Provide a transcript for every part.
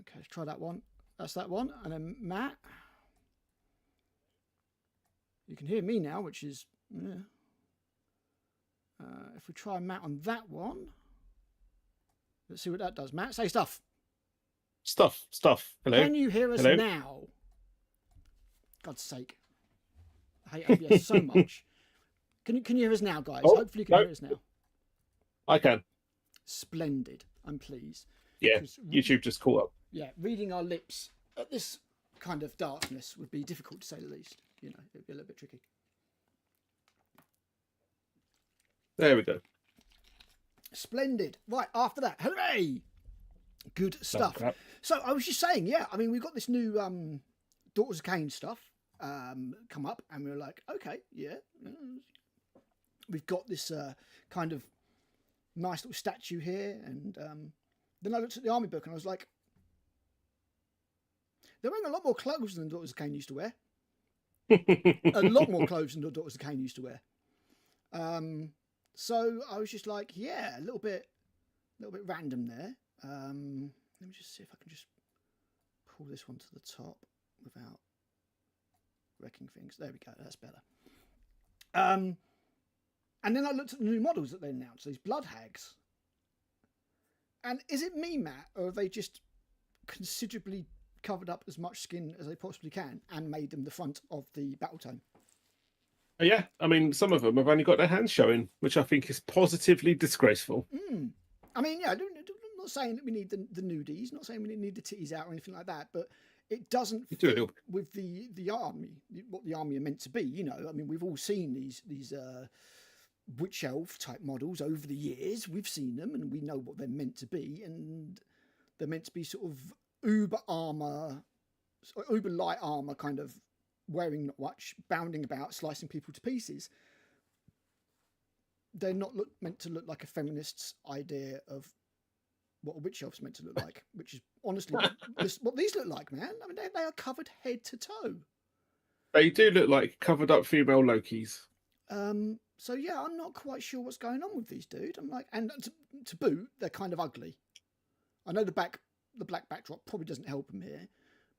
Okay, let's try that one. That's that one. And then Matt. You can hear me now, which is... Yeah. If we try Matt on that one, let's see what that does. Matt, say stuff. Stuff. Hello. Can you hear us Hello? now? God's sake. I hate OBS so much. Can you hear us now, guys? Oh, Hopefully you can hear us now. I can. Splendid. I'm pleased. Yeah, YouTube just caught up. Yeah, reading our lips at this kind of darkness would be difficult to say the least. You know, it'd be a little bit tricky. There we go. Splendid. Right, after that, hooray! Good stuff. So I was just saying, yeah, I mean, we've got this new Daughters of Cain stuff come up, and we were like, okay, yeah. We've got this kind of nice little statue here, and then I looked at the army book, and I was like, they're wearing a lot more clothes than Daughters of Cain used to wear. A lot more clothes than Daughters of Cain used to wear. So I was just like, yeah, a little bit random there. Let me just see if I can just pull this one to the top without wrecking things. There we go. That's better. And then I looked at the new models that they announced, these blood hags. And is it me, Matt, or have they just considerably covered up as much skin as they possibly can and made them the front of the battle tome? Yeah, I mean, some of them have only got their hands showing, which I think is positively disgraceful. I mean, yeah, I'm not saying that we need the nudies, not saying we need the titties out or anything like that, but it doesn't fit with the army, what the army are meant to be. You know, I mean, we've all seen these witch elf type models over the years. We've seen them, and we know what they're meant to be, and they're meant to be sort of uber light armor, kind of wearing not much, bounding about, slicing people to pieces. They're not meant to look like a feminist's idea of what a witch elf's meant to look like, which is honestly what these look like, man. I mean, they are covered head to toe. They do look like covered up female Lokis. So yeah, I'm not quite sure what's going on with these dudes. I'm like, and to boot, they're kind of ugly. I know the black backdrop probably doesn't help them here,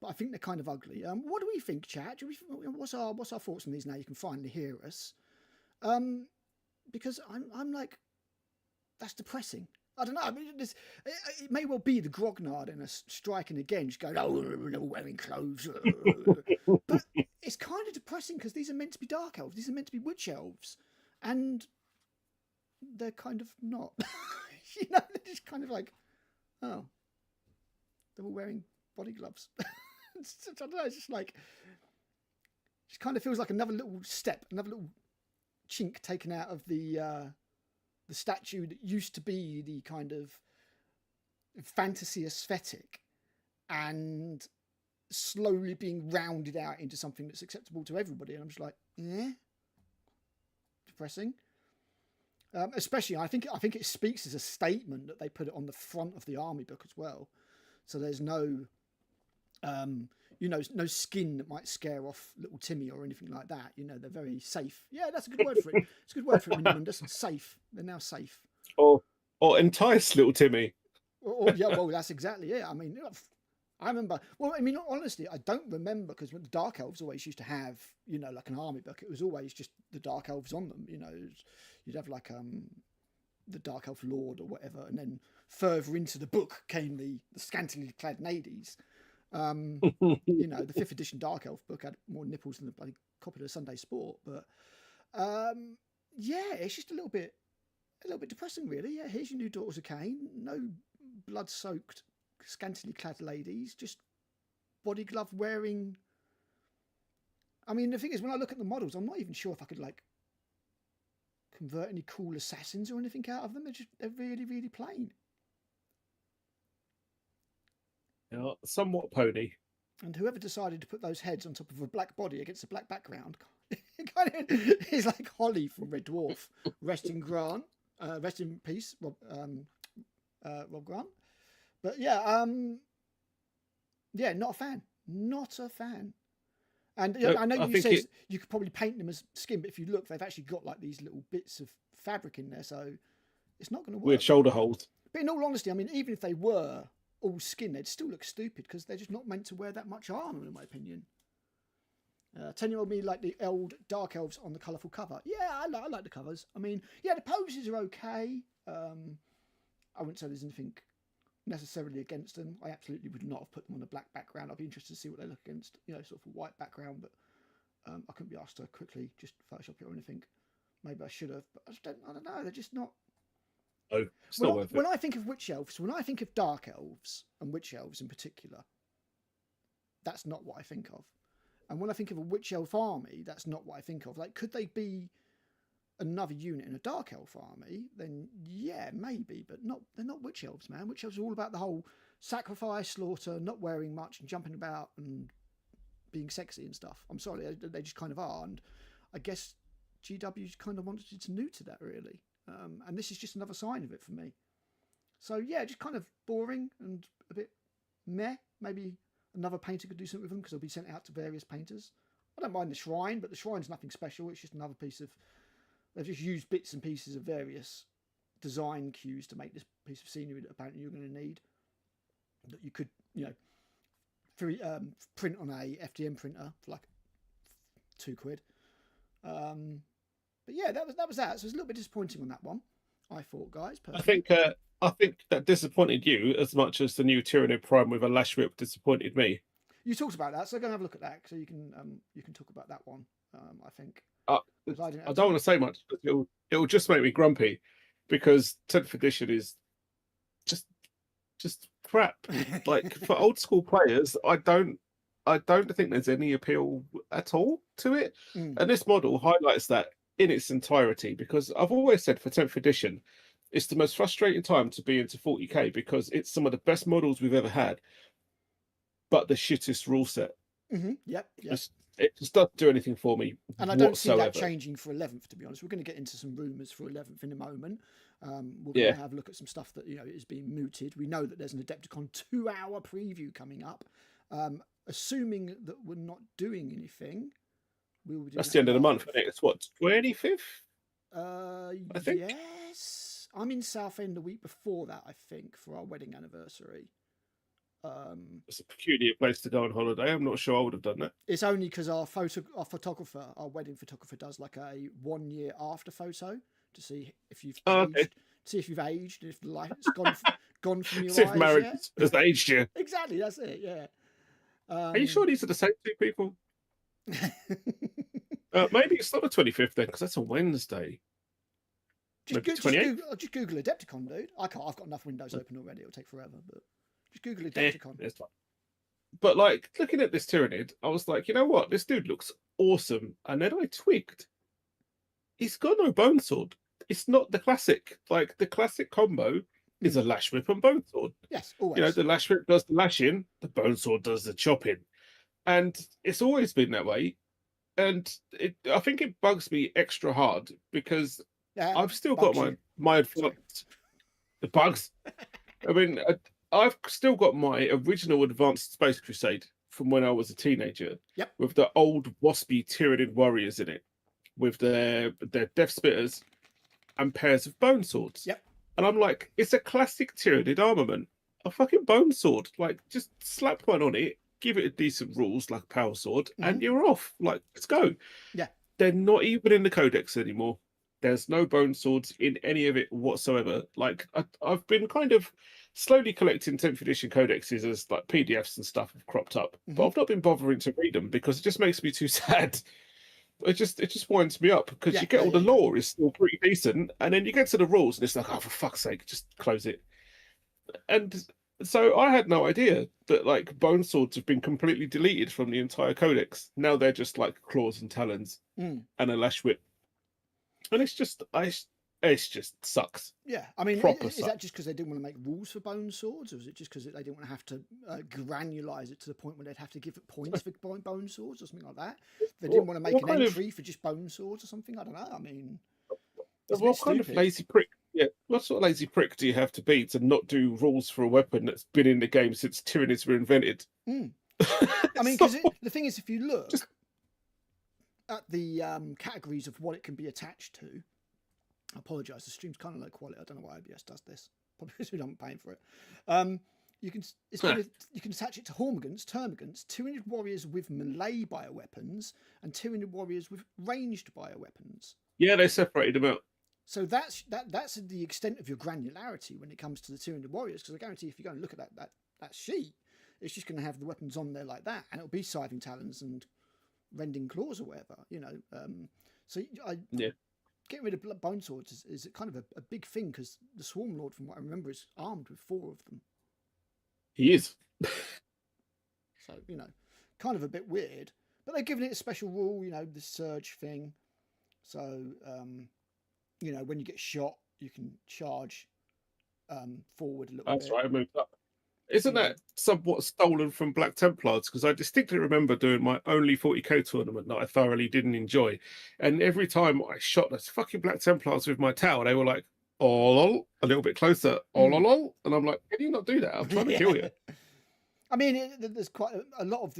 but I think they're kind of ugly. What do we think, chat? What's our thoughts on these now? You can finally hear us. Because I'm like, that's depressing. I don't know. I mean, it may well be the grognard in us striking again, just going, oh, they're wearing clothes. But it's kind of depressing because these are meant to be dark elves. These are meant to be witch elves. And they're kind of not. You know, they're just kind of like, oh, they're all wearing body gloves. I don't know. It's just like, just kind of feels like another little step, another little chink taken out of the statue that used to be the kind of fantasy aesthetic and slowly being rounded out into something that's acceptable to everybody. And I'm just like, depressing. Especially, I think it speaks as a statement that they put it on the front of the army book as well. So there's no, no skin that might scare off little Timmy or anything like that. You know, they're very safe. Yeah, that's a good word for it. It's a good word for it, Minimundus. Safe. They're now safe. Or entice little Timmy. Yeah, well, that's exactly it. I mean, I remember. Well, I mean, honestly, I don't remember because the Dark Elves always used to have, like an army book. It was always just the Dark Elves on them. You know, you'd have like the Dark Elf Lord or whatever, and then further into the book came the scantily clad ladies. The 5th edition Dark Elf book had more nipples than the bloody copy of the Sunday Sport, but yeah, it's just a little bit depressing, really. Yeah, here's your new Daughters of Cain. No blood-soaked, scantily clad ladies, just body glove wearing. I mean, the thing is, when I look at the models, I'm not even sure if I could like convert any cool assassins or anything out of them. They're really, really plain. Yeah, somewhat pony. And whoever decided to put those heads on top of a black body against a black background, it kind of is like Holly from Red Dwarf. Rest in peace, Rob Grant. But yeah, not a fan. Not a fan. And I know you said you could probably paint them as skin, but if you look, they've actually got like these little bits of fabric in there, so it's not going to work. Weird shoulder holes. But in all honesty, I mean, even if they were all skin, they'd still look stupid because they're just not meant to wear that much armor, in my opinion. 10-year-old me like the old Dark Elves on the colourful cover. Yeah, I like the covers. I mean, yeah, the poses are okay. I wouldn't say there's anything necessarily against them. I absolutely would not have put them on a black background. I'd be interested to see what they look against, you know, sort of a white background, but I couldn't be asked to quickly just Photoshop it or anything. Maybe I should have, but I don't know. They're just not. Oh, it's not worth it. When I think of witch elves, when I think of dark elves and witch elves in particular, that's not what I think of. And when I think of a witch elf army, that's not what I think of. Like, could they be another unit in a dark elf army? Then yeah, maybe, but not. They're not witch elves, man. Witch elves are all about the whole sacrifice, slaughter, not wearing much, and jumping about and being sexy and stuff. I'm sorry, they just kind of are. And I guess GW kind of wanted to neuter that, really. And this is just another sign of it for me. So yeah, just kind of boring and a bit meh. Maybe another painter could do something with them because they'll be sent out to various painters. I don't mind the shrine, but the shrine's nothing special. It's just another piece of... They've just used bits and pieces of various design cues to make this piece of scenery that apparently you're going to need. That you could, you know, print on a FDM printer for like £2. But yeah, that was that. So it was a little bit disappointing on that one, I thought, guys. Personally. I think that disappointed you as much as the new Tyranid Prime with a lash whip disappointed me. You talked about that, so go and have a look at that. So you can talk about that one. I think. I don't want to say much, but it'll just make me grumpy because 10th edition is just crap. Like for old school players, I don't think there's any appeal at all to it. And this model highlights that in its entirety, because I've always said for 10th edition, it's the most frustrating time to be into 40k because it's some of the best models we've ever had, but the shittest rule set. Yep. It just doesn't do anything for me. And I don't see that changing for 11th, to be honest. We're going to get into some rumours for 11th in a moment. We're going to have a look at some stuff that, you know, is being mooted. We know that there's an Adepticon 2-hour preview coming up. Assuming that we're not doing anything, we will be doing that's the end of the month. I think it's what, 25th? I think. Yes. I'm in Southend the week before that, I think, for our wedding anniversary. It's a peculiar place to go on holiday. I'm not sure I would have done that. It's only because our photographer, our wedding photographer, does like a 1 year after photo to see if you've aged, see if you've aged, if the light's gone from your eyes. See if marriage has aged you. Exactly, that's it. Yeah. Are you sure these are the same two people? Maybe it's not the 25th then, because that's a Wednesday. Just Google Adepticon, dude. I can't. I've got enough windows open already. It'll take forever, but just Google Adepticon. It's fine. But like looking at this Tyranid, I was like, you know what? This dude looks awesome. And then I twigged. He's got no bone sword. It's not the classic. Like the classic combo is a lash whip and bone sword. Yes, always. You know, the lash whip does the lashing, the bone sword does the chopping. And it's always been that way. And I think it bugs me extra hard because I've still got my advanced... The bugs. I mean, I've still got my original Advanced Space Crusade from when I was a teenager. Yep. With the old waspy Tyranid warriors in it, with their death spitters and pairs of bone swords. Yep. And I'm like, it's a classic Tyranid armament. A fucking bone sword. Like, just slap one on it, give it a decent rules like a power sword, and you're off. Like, let's go. Yeah. They're not even in the codex anymore. There's no bone swords in any of it whatsoever. Like, I've been kind of slowly collecting 10th edition codexes as like PDFs and stuff have cropped up, but I've not been bothering to read them because it just makes me too sad. It just winds me up because you get all the lore is still pretty decent, and then you get to the rules and it's like, oh, for fuck's sake, just close it. And so I had no idea that like bone swords have been completely deleted from the entire codex. Now they're just like claws and talons and a lash whip. And it's just sucks. Yeah, I mean, is that just because they didn't want to make rules for bone swords, or is it just because they didn't want to have to granularize it to the point where they'd have to give it points for bone swords or something like that? They didn't want to make an entry for just bone swords or something. I don't know. I mean, what kind of lazy prick? Yeah, what sort of lazy prick do you have to be to not do rules for a weapon that's been in the game since Tyranids were invented? I mean, because the thing is, if you look at the categories of what it can be attached to, I apologise, the stream's kind of low quality. I don't know why OBS does this. Probably because we don't paying for it. You can you can attach it to Hormagaunts, Termagants, Tyranid warriors with melee bioweapons, and Tyranid warriors with ranged bioweapons. Yeah, they separated them out. So that's the extent of your granularity when it comes to the Tyranid warriors. Because I guarantee, if you go and look at that sheet, it's just going to have the weapons on there like that, and it'll be scything talons and rending claws or whatever. So Yeah. getting rid of bone swords is kind of a big thing, because the Swarm Lord, from what I remember, is armed with 4 of them. He is. So, kind of a bit weird. But they've given it a special rule, the surge thing. So, when you get shot, you can charge forward a little bit. That's right, I moved up. Isn't that somewhat stolen from Black Templars? Because I distinctly remember doing my only 40k tournament that I thoroughly didn't enjoy. And every time I shot those fucking Black Templars with my tower, they were like, oh, lol, a little bit closer, oh, lol. And I'm like, can you not do that? I'm trying to kill you. I mean, there's quite a lot of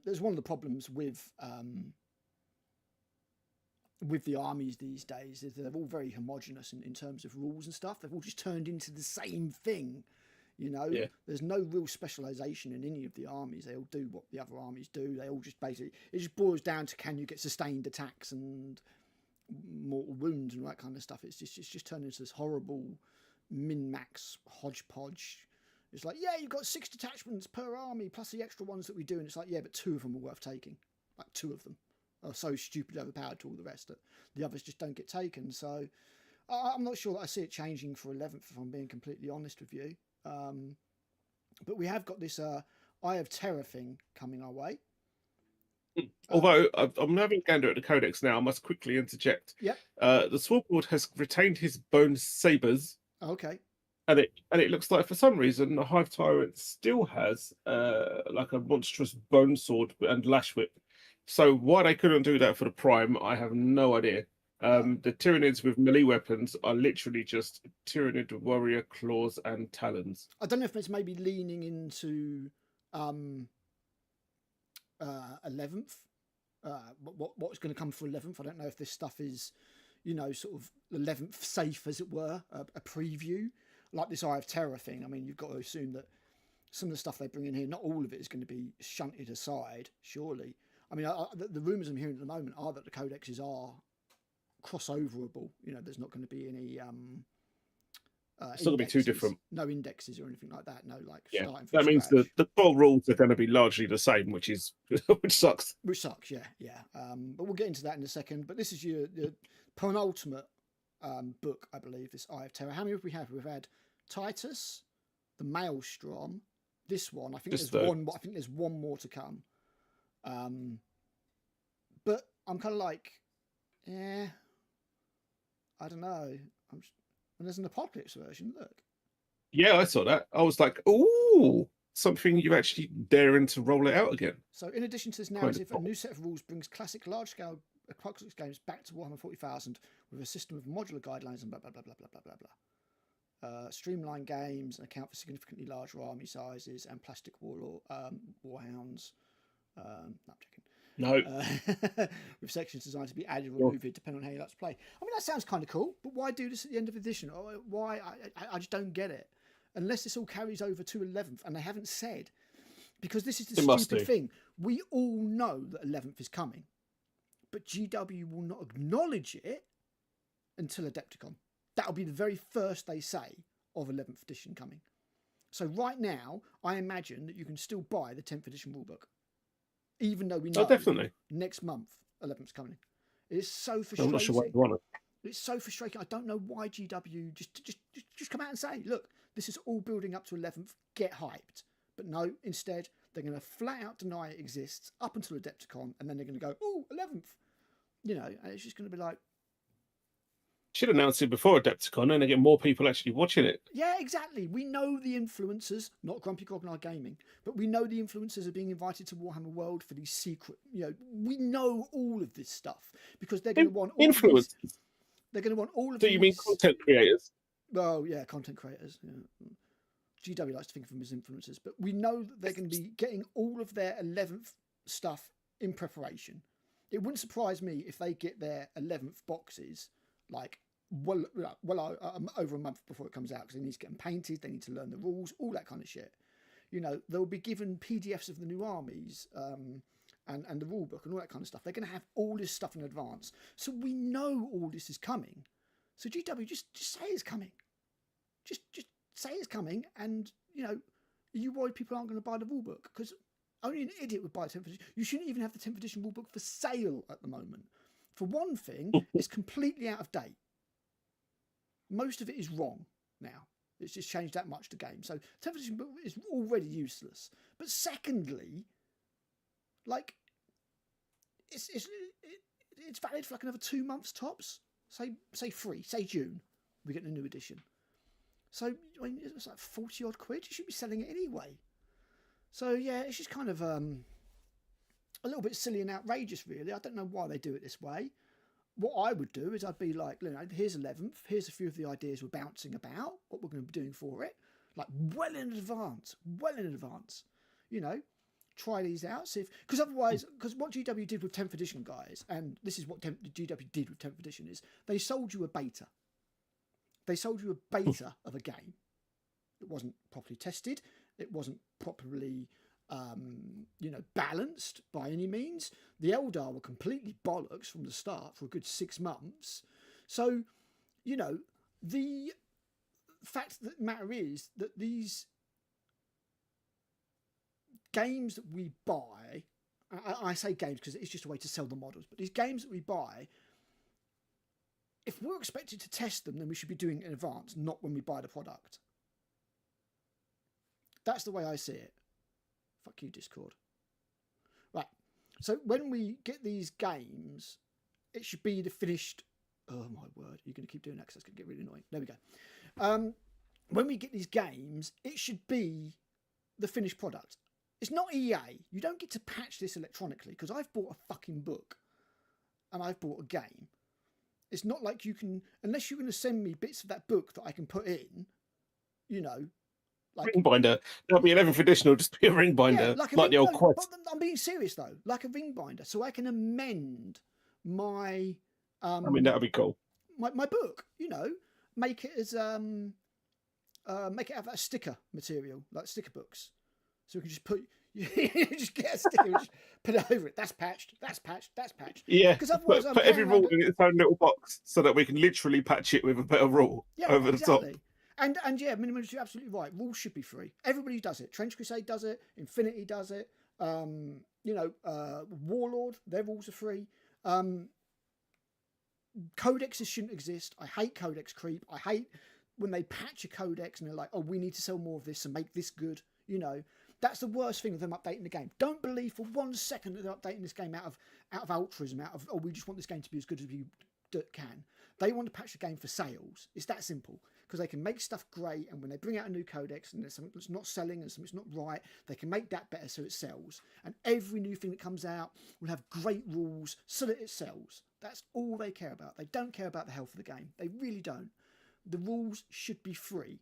there's one of the problems with the armies these days is they're all very homogenous in terms of rules and stuff. They've all just turned into the same thing. There's no real specialization in any of the armies. They all do what the other armies do. They all just basically, it just boils down to, can you get sustained attacks and mortal wounds and all that kind of stuff. It's just turned into this horrible min-max hodgepodge. It's like, yeah, you've got 6 detachments per army plus the extra ones that we do, and it's like, yeah, but 2 of them are worth taking. Like 2 of them are so stupidly overpowered to all the rest that the others just don't get taken. So I'm not sure that I see it changing for 11th, if I'm being completely honest with you. But we have got this Eye of Terror thing coming our way. Although I'm having a gander at the codex now, I must quickly interject. Yep. The Sword Lord has retained his bone sabers. Okay. And it looks like, for some reason, the Hive Tyrant still has like a monstrous bone sword and lash whip. So why they couldn't do that for the Prime, I have no idea. The Tyranids with melee weapons are literally just Tyranid warrior claws and talons. I don't know if it's maybe leaning into 11th. What's going to come for 11th? I don't know if this stuff is, sort of 11th safe, as it were, a preview like this Eye of Terror thing. I mean, you've got to assume that some of the stuff they bring in here, not all of it is going to be shunted aside, surely. I mean, the rumours I'm hearing at the moment are that the codexes are crossoverable. There's not going to be any it's not going to be too different. No indexes or anything like that. No, starting from that means the core rules are going to be largely the same, which sucks. Which sucks, yeah. But we'll get into that in a second. But this is your penultimate book, I believe, this Eye of Terror. How many have we had? We've had Titus, the Maelstrom, this one. I think there's one more to come. But I'm kind of like, I don't know. And there's an Apocalypse version. Look. Yeah, I saw that. I was like, ooh, something you actually daring to roll it out again. So, in addition to this narrative, a new set of rules brings classic large-scale Apocalypse games back to Warhammer 40,000 with a system of modular guidelines and blah blah blah blah blah blah blah. Streamline games and account for significantly larger army sizes and plastic warhounds. No, I'm joking. No. With sections designed to be added or removed depending on how you like to play. I mean, that sounds kind of cool, but why do this at the end of the edition? Why? I just don't get it. Unless this all carries over to 11th, and they haven't said. Because this is the stupid thing. We all know that 11th is coming, but GW will not acknowledge it until Adepticon. That'll be the very first they say of 11th edition coming. So right now, I imagine that you can still buy the 10th edition rulebook. Even though we know definitely next month 11th's coming. It's so frustrating. I'm not sure why you want it. It's so frustrating. I don't know why GW just come out and say, look, this is all building up to 11th. Get hyped. But no, instead they're going to flat out deny it exists up until Adepticon, and then they're going to go, oh, 11th. And it's just going to be like, should announce it before Adepticon and they get more people actually watching it. Yeah, exactly. We know the influencers, not Grumpy Grognard Gaming, but we know the influencers are being invited to Warhammer World for these secret. We know all of this stuff because they're going to want all influencers. They're going to want all of. So you mean content creators? Well, yeah, content creators. Yeah. GW likes to think of them as influencers, but we know that they're going to be getting all of their 11th stuff in preparation. It wouldn't surprise me if they get their 11th boxes like over a month before it comes out, because they need to get them painted, they need to learn the rules, all that kind of shit. You know, they'll be given PDFs of the new armies and the rule book and all that kind of stuff. They're going to have all this stuff in advance. So we know all this is coming. So GW, just say it's coming. Just say it's coming, and, you know, you worried people aren't going to buy the rule book? Because only an idiot would buy a 10th edition. You shouldn't even have the 10th edition rule book for sale at the moment. For one thing, it's completely out of date. Most of it is wrong now. It's just changed that much the game. So 10th edition book is already useless. But secondly, like, it's valid for like another 2 months tops. Say 3, say June, we get the new edition. So I mean, it's like 40 odd quid. You should be selling it anyway. So yeah, it's just kind of a little bit silly and outrageous, really. I don't know why they do it this way. What I would do is I'd be like, you know, here's 11th. Here's a few of the ideas we're bouncing about, what we're going to be doing for it, like well in advance. You know, try these out. See if, because otherwise, because what GW did with 10th edition, guys, and this is what GW did with 10th edition, is they sold you a beta. They sold you a beta of a game. It wasn't properly tested. It wasn't properly, you know, balanced by any means. The Eldar were completely bollocks from the start for a good 6 months. So, you know, the fact that the matter is that these games that we buy, I say games because it's just a way to sell the models, but these games that we buy, if we're expected to test them, then we should be doing it in advance, not when we buy the product. That's the way I see it. Fuck you, Discord. Right. So when we get these games, it should be the finished... Oh, my word. You're going to keep doing that because that's going to get really annoying. There we go. When we get these games, it should be the finished product. It's not EA. You don't get to patch this electronically because I've bought a fucking book and I've bought a game. It's not like you can... Unless you're going to send me bits of that book that I can put in, you know... Like, ring binder. That'll be 11th edition. It'll just be a ring binder, yeah, like the old quest. But I'm being serious though, like a ring binder, so I can amend my. I mean, that'll be cool. My book, you know, make it as make it have that sticker material, like sticker books, so we can just put just get a sticker, and just put it over it. That's patched. That's patched. That's patched. Yeah, because otherwise, put every rule in its own little box so that we can literally patch it with a better rule over exactly. the top. And yeah, Minimalist, you're absolutely right. Rules should be free. Everybody does it. Trench Crusade does it. Infinity does it. You know, Warlord, their rules are free. Codexes shouldn't exist. I hate codex creep. I hate when they patch a codex and they're like, oh, we need to sell more of this and make this good. You know, that's the worst thing of them updating the game. Don't believe for 1 second that they're updating this game out of altruism, out of, oh, we just want this game to be as good as we can. They want to patch the game for sales. It's that simple. Because they can make stuff great, and when they bring out a new codex and there's something that's not selling and something's not right, they can make that better so it sells. And every new thing that comes out will have great rules so that it sells. That's all they care about. They don't care about the health of the game. They really don't. The rules should be free.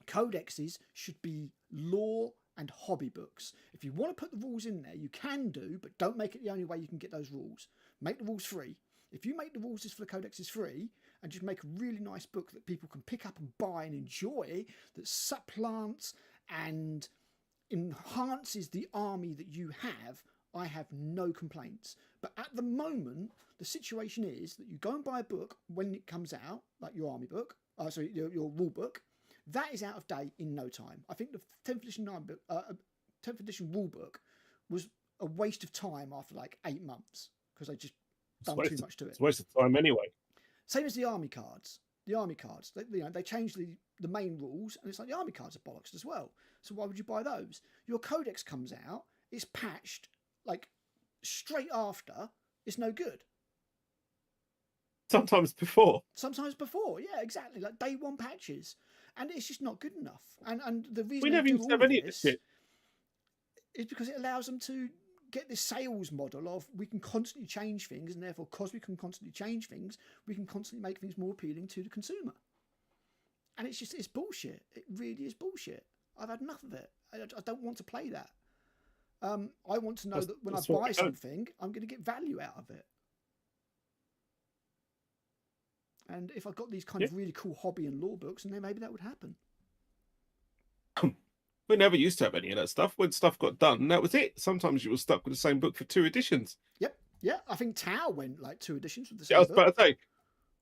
Codexes should be lore and hobby books. If you want to put the rules in there, you can do, but don't make it the only way you can get those rules. Make the rules free. If you make the rules for the codexes free and just make a really nice book that people can pick up and buy and enjoy, that supplants and enhances the army that you have, I have no complaints. But at the moment, the situation is that you go and buy a book when it comes out, like your army book, your rule book, that is out of date in no time. I think the 10th edition 10th edition rule book was a waste of time after like 8 months because they just done too much to it. It's a waste of time anyway. Same as the army cards. The army cards, they changed the main rules, and it's like the army cards are bollocks as well. So why would you buy those? Your codex comes out, it's patched like straight after. It's no good. Sometimes before, yeah, exactly. Like day 1 patches, and it's just not good enough. And the reason we never used to have any of this shit is because it allows them to get this sales model of we can constantly change things, and therefore because we can constantly change things, we can constantly make things more appealing to the consumer. And it's bullshit. It really is bullshit. I've had enough of it. I don't want to play that. I want to know that when I buy something, I'm going to get value out of it. And if I've got these kind of really cool hobby and lore books, and then maybe that would happen. We never used to have any of that stuff. When stuff got done, that was it. Sometimes you were stuck with the same book for 2 editions. Yep. Yeah. I think Tau went like 2 editions with the Yeah, I same was book. about to say,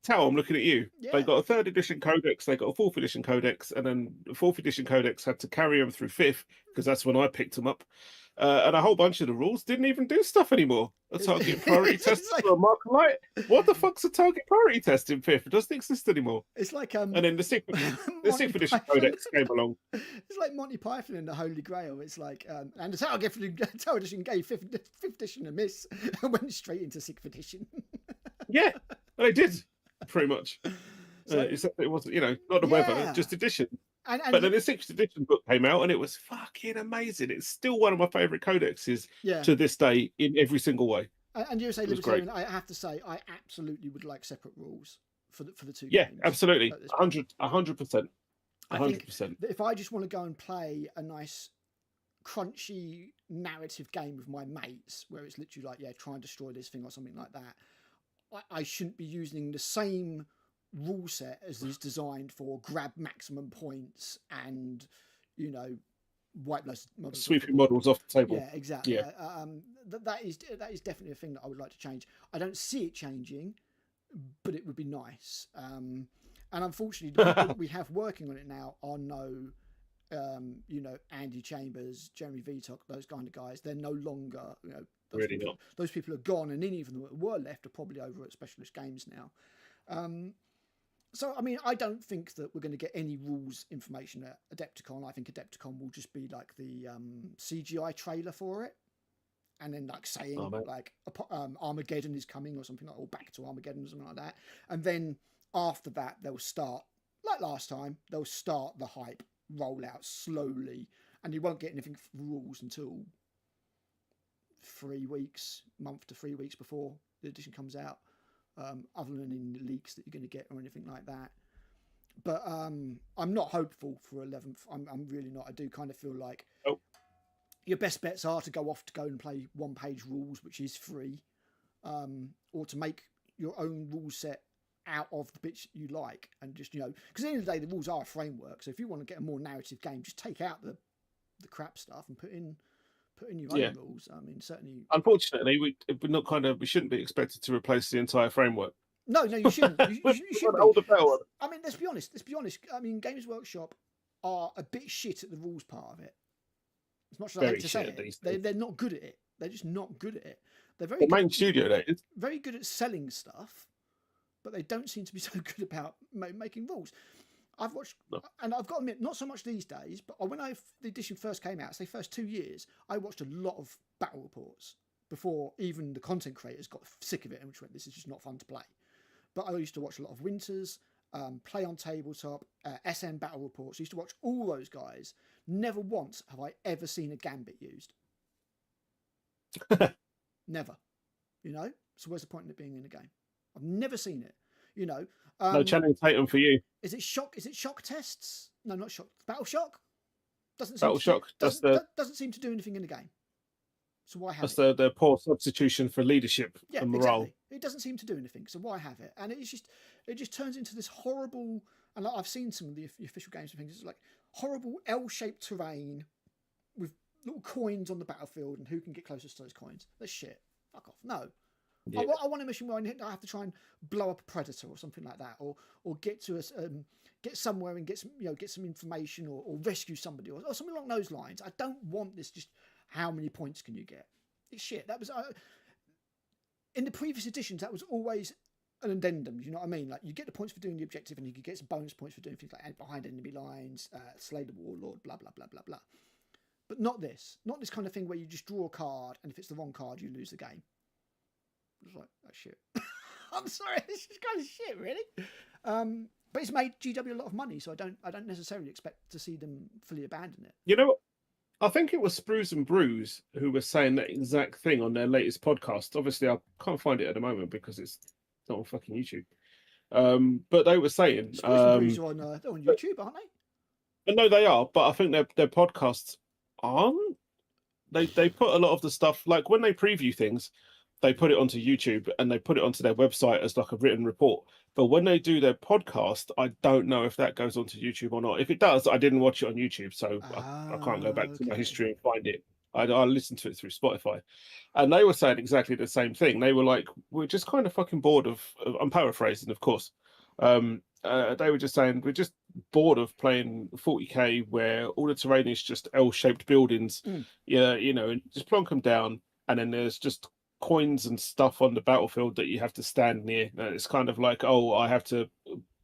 Tau, I'm looking at you. Yeah. They got a 3rd edition codex, they got a 4th edition codex, and then the 4th edition codex had to carry them through 5th because that's when I picked them up. And a whole bunch of the rules didn't even do stuff anymore. A target priority test like, for a marker light. What the fuck's a target priority test in 5th? It doesn't exist anymore. It's like And then the 6th edition codex came along. It's like Monty Python and the Holy Grail. It's like, and the Tau edition gave 5th edition a miss and went straight into 6th edition. Yeah, they did pretty much. So, except it wasn't, not the weather, just edition. And but then the 6th edition book came out and it was fucking amazing. It's still one of my favourite codexes to this day in every single way. And you say Libertarian, I have to say, I absolutely would like separate rules for the 2 games. Yeah, absolutely. 100%. 100%. I think that if I just want to go and play a nice crunchy narrative game with my mates, where it's literally like, try and destroy this thing or something like that, I shouldn't be using the same rule set as is designed for grab maximum points and wipe those models, sweeping models off the table. Yeah, exactly. Yeah. That is definitely a thing that I would like to change. I don't see it changing, but it would be nice. And unfortunately, the people that we have working on it now are Andy Chambers, Jeremy Vitok, those kind of guys. They're no longer, those people are gone, and any of them that were left are probably over at Specialist Games now. So, I mean, I don't think that we're going to get any rules information at Adepticon. I think Adepticon will just be like the CGI trailer for it. And then like saying Armageddon is coming or something like, or back to Armageddon or something like that. And then after that, they'll start, like last time, they'll start the hype rollout slowly. And you won't get anything for rules until 3 weeks, month to 3 weeks before the edition comes out. Other than in the leaks that you're going to get or anything like that. But I'm not hopeful for 11th. I'm really not. I do kind of feel like your best bets are to go and play 1-page rules, which is free, or to make your own rule set out of the bits you like, and just because at the end of the day the rules are a framework. So if you want to get a more narrative game, just take out the crap stuff and put in your own rules. I mean, certainly. Unfortunately, we shouldn't be expected to replace the entire framework. No, you shouldn't. You shouldn't. I mean, let's be honest. I mean, Games Workshop are a bit shit at the rules part of it. As much as I hate to say it, they're not good at it. They're just not good at it. They're very main studio. That is very good at selling stuff, but they don't seem to be so good about making rules. I've watched, and I've got to admit, not so much these days, but when the edition first came out, say first 2 years, I watched a lot of battle reports before even the content creators got sick of it and went, this is just not fun to play. But I used to watch a lot of Winters, Play on Tabletop, SN battle reports. I used to watch all those guys. Never once have I ever seen a gambit used. Never. So where's the point in it being in a game? I've never seen it. No Channing Tatum for you. Is it shock tests? No, not shock. Battle shock doesn't seem to do anything in the game. So why have it? That's the poor substitution for leadership and morale. Exactly. It doesn't seem to do anything. So why have it? And it just turns into this horrible. And I've seen some of the official games and things. It's like horrible L-shaped terrain with little coins on the battlefield, and who can get closest to those coins. That's shit. Fuck off. No. Yeah. I want a mission where I have to try and blow up a predator or something like that, or get to get somewhere and get some information, or rescue somebody or something along those lines. I don't want this just how many points can you get? It's shit. That was in the previous editions. That was always an addendum. You know what I mean? Like you get the points for doing the objective, and you could get some bonus points for doing things like behind enemy lines, slay the warlord, blah blah blah blah blah. But not this kind of thing where you just draw a card, and if it's the wrong card, you lose the game. It's like, that's shit. I'm sorry, this is kind of shit, really. But it's made GW a lot of money, so I don't necessarily expect to see them fully abandon it. You know what? I think it was Sprues and Brews who were saying that exact thing on their latest podcast. Obviously, I can't find it at the moment because it's not on fucking YouTube. But they were saying Sprues and Brews are on YouTube, aren't they? No, they are. But I think their podcasts aren't. They put a lot of the stuff, like when they preview things, they put it onto YouTube and they put it onto their website as like a written report. But when they do their podcast, I don't know if that goes onto YouTube or not. If it does, I didn't watch it on YouTube, so I can't go back to my Okay. history and find it. I listened to it through Spotify, and they were saying exactly the same thing. They were like, "We're just kind of fucking bored of." I'm paraphrasing, of course. They were just saying we're just bored of playing 40k where all the terrain is just L-shaped buildings. Yeah, and just plonk them down, and then there's just coins and stuff on the battlefield that you have to stand near. It's kind of like, oh, I have to.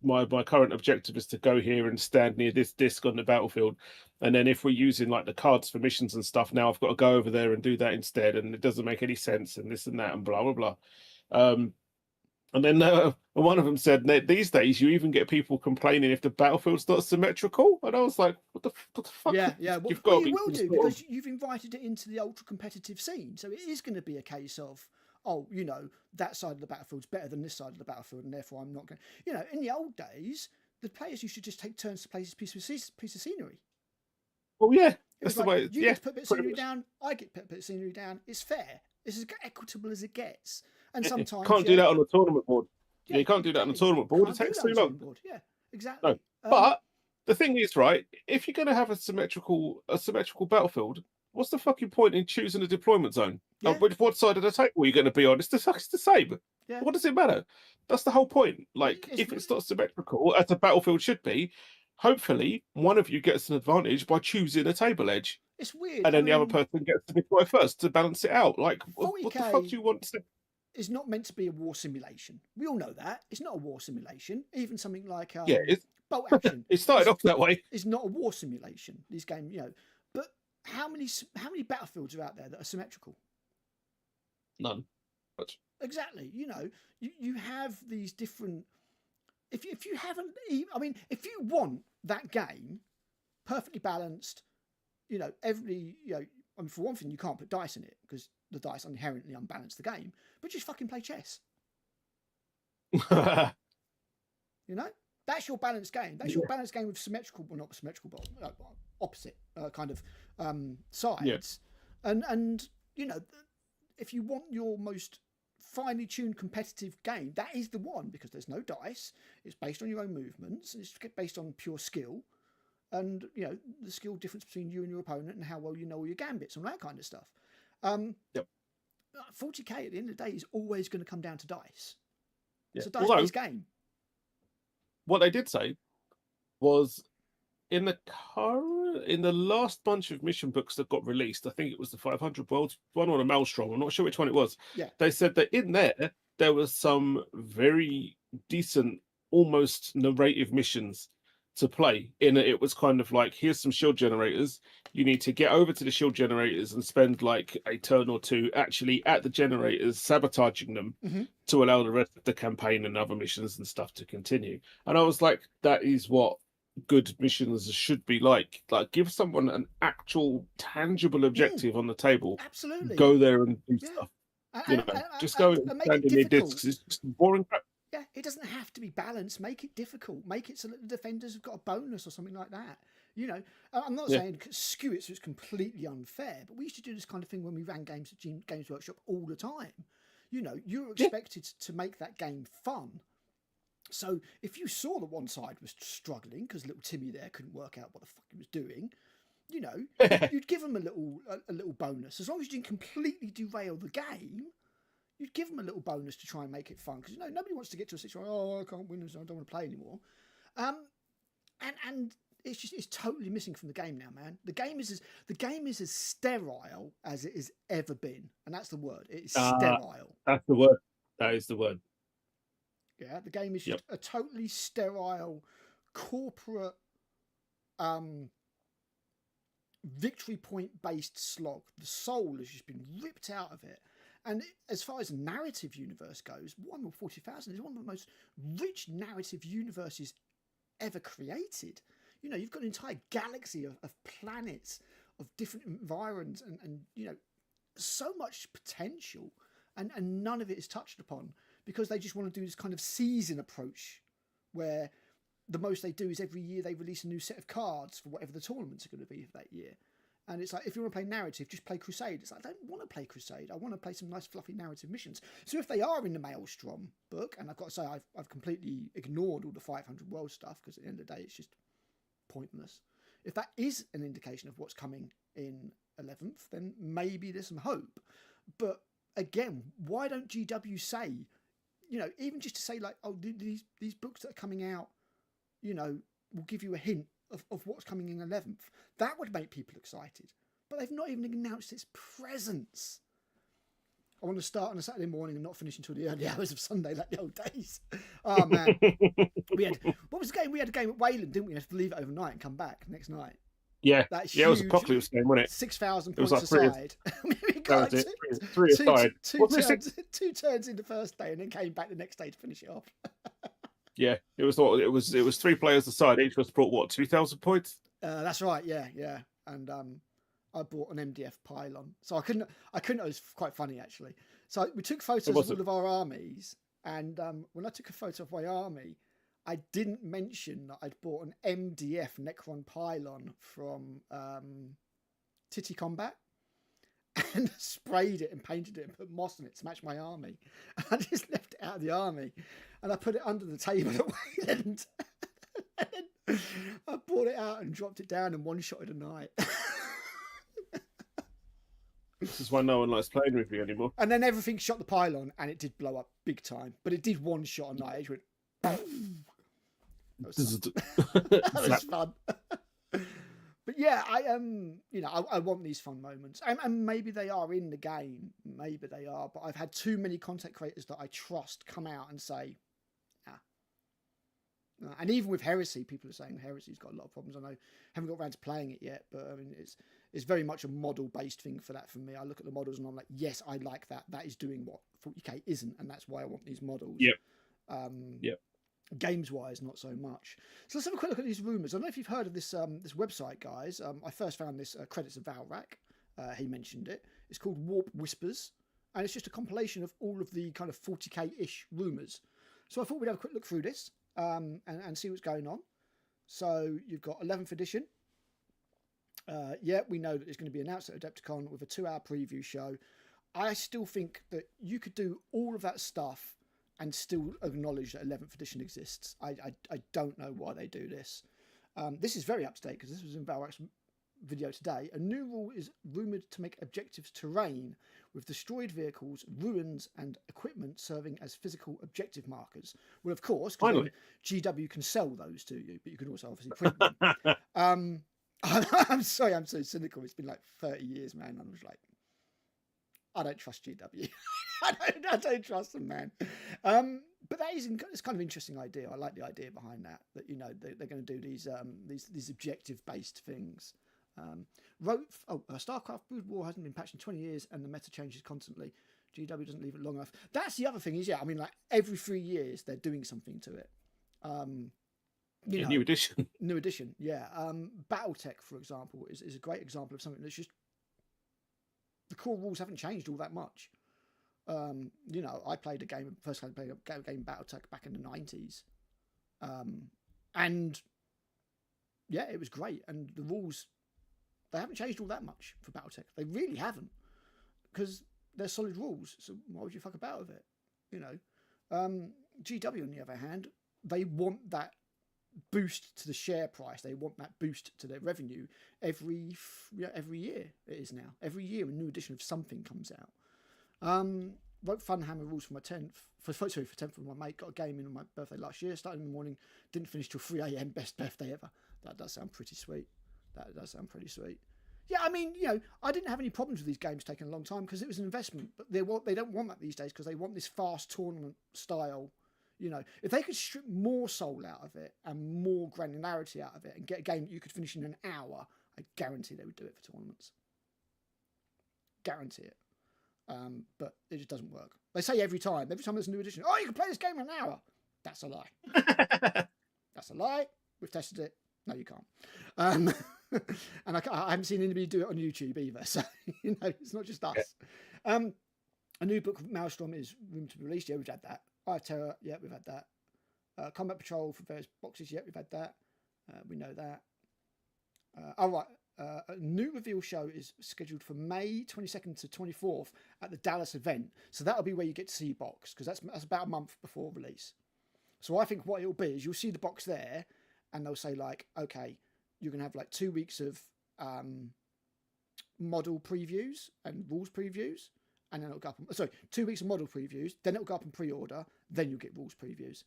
My current objective is to go here and stand near this disc on the battlefield, and then if we're using like the cards for missions and stuff, now I've got to go over there and do that instead, and it doesn't make any sense, and this and that, and blah blah blah. And then one of them said that these days you even get people complaining if the battlefield's not symmetrical, and I was like, what the fuck? Yeah. You've Well, got to you be will do sort because of- you've invited it into the ultra competitive scene. So it is going to be a case of, oh, that side of the battlefield's better than this side of the battlefield, and therefore I'm not going. In the old days, the players used to just take turns to place a piece of scenery. Well, yeah, It that's was the like, way. you Yeah, get to put a bit of pretty scenery much. down, I get to put a bit of scenery down. It's fair. It's as equitable as it gets. And You sometimes, can't do that on a tournament board. yeah, You can't do that on a exactly. tournament board. It Can't do takes that on too a long. training board. Yeah, No, exactly. but the thing is, right? If you're going to have a symmetrical battlefield, what's the fucking point in choosing a deployment zone? Yeah. What side of the table are you going to be on? It's the same. Yeah. What does it matter? That's the whole point. Like, if it's not symmetrical, as a battlefield should be, hopefully one of you gets an advantage by choosing a table edge, It's weird. and then the other person gets to deploy first to balance it out. Like, what the fuck 40k do you want to? is not meant to be a war simulation. We all know that. It's not a war simulation. Even something like Yeah, bolt action it started off that way. is not a war simulation. This game, But how many battlefields are out there that are symmetrical? None. But Exactly. You have these different. If you haven't, if you want that game perfectly balanced, for one thing, you can't put dice in it because the dice inherently unbalance the game. But just fucking play chess. That's your balanced game. That's your balanced game with symmetrical, well, not symmetrical, but opposite kind of sides. Yeah. And if you want your most finely tuned competitive game, that is the one, because there's no dice. It's based on your own movements. It's based on pure skill, and the skill difference between you and your opponent, and how well you know all your gambits and that kind of stuff. 40k at the end of the day is always going to come down to dice. It's a dice-based game. What they did say was in the last bunch of mission books that got released, I think it was the 500 Worlds one or the Maelstrom, I'm not sure which one it was. Yeah. They said that in there was some very decent, almost narrative missions to play. It was kind of like, here's some shield generators. You need to get over to the shield generators and spend like a turn or two actually at the generators, sabotaging them to allow the rest of the campaign and other missions and stuff to continue. And I was like, that is what good missions should be like. Like, give someone an actual tangible objective on the table. Absolutely. Go there and do stuff. Just go and stand in their discs. It's just boring crap. Yeah, it doesn't have to be balanced. Make it difficult. Make it so that the defenders have got a bonus or something like that. I'm not saying skew it so it's completely unfair, but we used to do this kind of thing when we ran games at Games Workshop all the time. You're expected to make that game fun. So if you saw that one side was struggling because little Timmy there couldn't work out what the fuck he was doing, you'd give him a little bonus. As long as you didn't completely derail the game, you'd give them a little bonus to try and make it fun, because nobody wants to get to a situation, I can't win, so I don't want to play anymore. And it's totally missing from the game now, man. The game is as sterile as it has ever been, and that's the word. It is sterile. That's the word. That is the word. Yeah, the game is just a totally sterile corporate victory point based slog. The soul has just been ripped out of it. And as far as narrative universe goes, Warhammer 40,000 is one of the most rich narrative universes ever created. You've got an entire galaxy of planets, of different environs, and so much potential, and none of it is touched upon, because they just want to do this kind of season approach, where the most they do is every year they release a new set of cards for whatever the tournaments are going to be for that year. And it's like, if you want to play narrative, just play Crusade. It's like, I don't want to play Crusade. I want to play some nice, fluffy narrative missions. So if they are in the Maelstrom book, and I've got to say, I've completely ignored all the 500 world stuff, because at the end of the day, it's just pointless. If that is an indication of what's coming in 11th, then maybe there's some hope. But again, why don't GW say, you know, even just to say like, oh, these books that are coming out, you know, will give you a hint of what's coming in 11th. That would make people excited. But they've not even announced its presence. I want to start on a Saturday morning and not finish until the early hours of Sunday, like the old days. Oh, man. What was the game? We had a game at Wayland, didn't we? You had to leave it overnight and come back next night. Yeah. That it was Apocalypse game, wasn't it? 6,000 It was points like aside. We got that was it. Three aside. Two turns in the first day and then came back the next day to finish it off. Yeah, it was 3 players aside. Each of us brought what, 2,000 points? That's right. Yeah. And I bought an MDF pylon, so I couldn't. It was quite funny actually. So we took photos of all of our armies, and when I took a photo of my army, I didn't mention that I'd bought an MDF Necron pylon from Titty Combat. And sprayed it and painted it and put moss on it to match my army. And I just left it out of the army. And I put it under the table at Wayland. And then I brought it out and dropped it down and one-shotted a knight. This is why no one likes playing with me anymore. And then everything shot the pylon and it did blow up big time. But it did one-shot a knight. It went... That was fun. But yeah, I want these fun moments, and maybe they are in the game, maybe they are. But I've had too many content creators that I trust come out and say, and even with Heresy, people are saying Heresy's got a lot of problems. I know, haven't got around to playing it yet, but I mean, it's very much a model based thing for that for me. I look at the models and I'm like, yes, I like that. That is doing what 40k isn't, and that's why I want these models. Yep. Yep. Games wise, not so much. So let's have a quick look at these rumors. I don't know if you've heard of this this website, guys. I first found this credits of Valrak. He mentioned it. It's called Warp Whispers, and it's just a compilation of all of the kind of 40k-ish rumors. So I thought we'd have a quick look through this and see what's going on. So you've got 11th edition. Yeah, we know that it's going to be announced at Adepticon with a 2-hour preview show. I still think that you could do all of that stuff and still acknowledge that 11th edition exists. I don't know why they do this. This is very up to date because this was in Valrak's video today. A new rule is rumoured to make objectives terrain with destroyed vehicles, ruins and equipment serving as physical objective markers. Well, of course, because GW can sell those to you, but you can also obviously print them. I'm sorry, I'm so cynical. It's been like 30 years, man. I was like, I don't trust GW. I don't trust them, man. But that is it's kind of an interesting idea. I like the idea behind that. That they're going to do these objective-based things. StarCraft Brood War hasn't been patched in 20 years, and the meta changes constantly. GW doesn't leave it long enough. That's the other thing. Is I mean, like every 3 years they're doing something to it. New edition. New edition, yeah. BattleTech, for example, is a great example of something that's just the core rules haven't changed all that much. I played a game, first time I played a game BattleTech back in the 90s. And yeah, it was great. And the rules, they haven't changed all that much for BattleTech. They really haven't, because they're solid rules. So why would you fuck about with it? GW, on the other hand, they want that boost to the share price. They want that boost to their revenue every year. It is now every year a new edition of something comes out. Wrote Funhammer rules for my 10th for 10th of my mate. Got a game in on my birthday last year. Started in the morning, didn't finish till 3 a.m. Best birthday ever. That does sound pretty sweet. Yeah, I mean, I didn't have any problems with these games taking a long time because it was an investment. But they don't want that these days because they want this fast tournament style. If they could strip more soul out of it and more granularity out of it and get a game that you could finish in an hour, I guarantee they would do it for tournaments. Guarantee it. But it just doesn't work. They say every time there's a new edition, you can play this game in an hour. That's a lie. That's a lie. We've tested it. No, you can't. And I haven't seen anybody do it on YouTube either. So, it's not just us. A new book of Maelstrom is rumored to be released. Yeah, we've had that. Eye of Terror, yeah, we've had that. Combat Patrol for various boxes, yeah, we've had that. We know that. a new reveal show is scheduled for May 22nd to 24th at the Dallas event. So that'll be where you get to see box, because that's about a month before release. So I think what it'll be is you'll see the box there, and they'll say like, okay, you're gonna have like 2 weeks of model previews and rules previews, and then it'll go up. 2 weeks of model previews, then it'll go up in pre-order, then you'll get rules previews.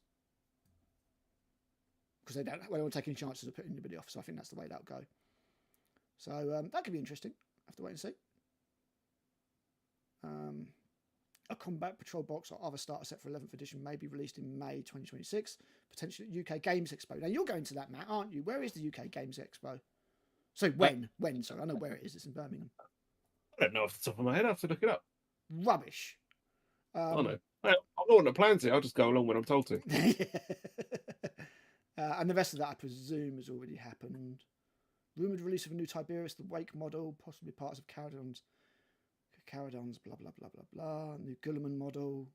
Because they don't want to take any chances of putting anybody off. So I think that's the way that'll go. So that could be interesting. Have to wait and see. A Combat Patrol box or other starter set for 11th edition may be released in May 2026, potentially at UK Games Expo. Now, you're going to that, Matt, aren't you? Where is the UK Games Expo? So when? Sorry, I know where it is. It's in Birmingham. I don't know off the top of my head. I have to look it up. Rubbish. I know. I'm not one that plans it. I'll just go along when I'm told to. And the rest of that, I presume, has already happened. Rumoured release of a new Tiberius, the Wake model, possibly parts of Caradon's, blah, blah, blah, blah, blah. New Guilliman model.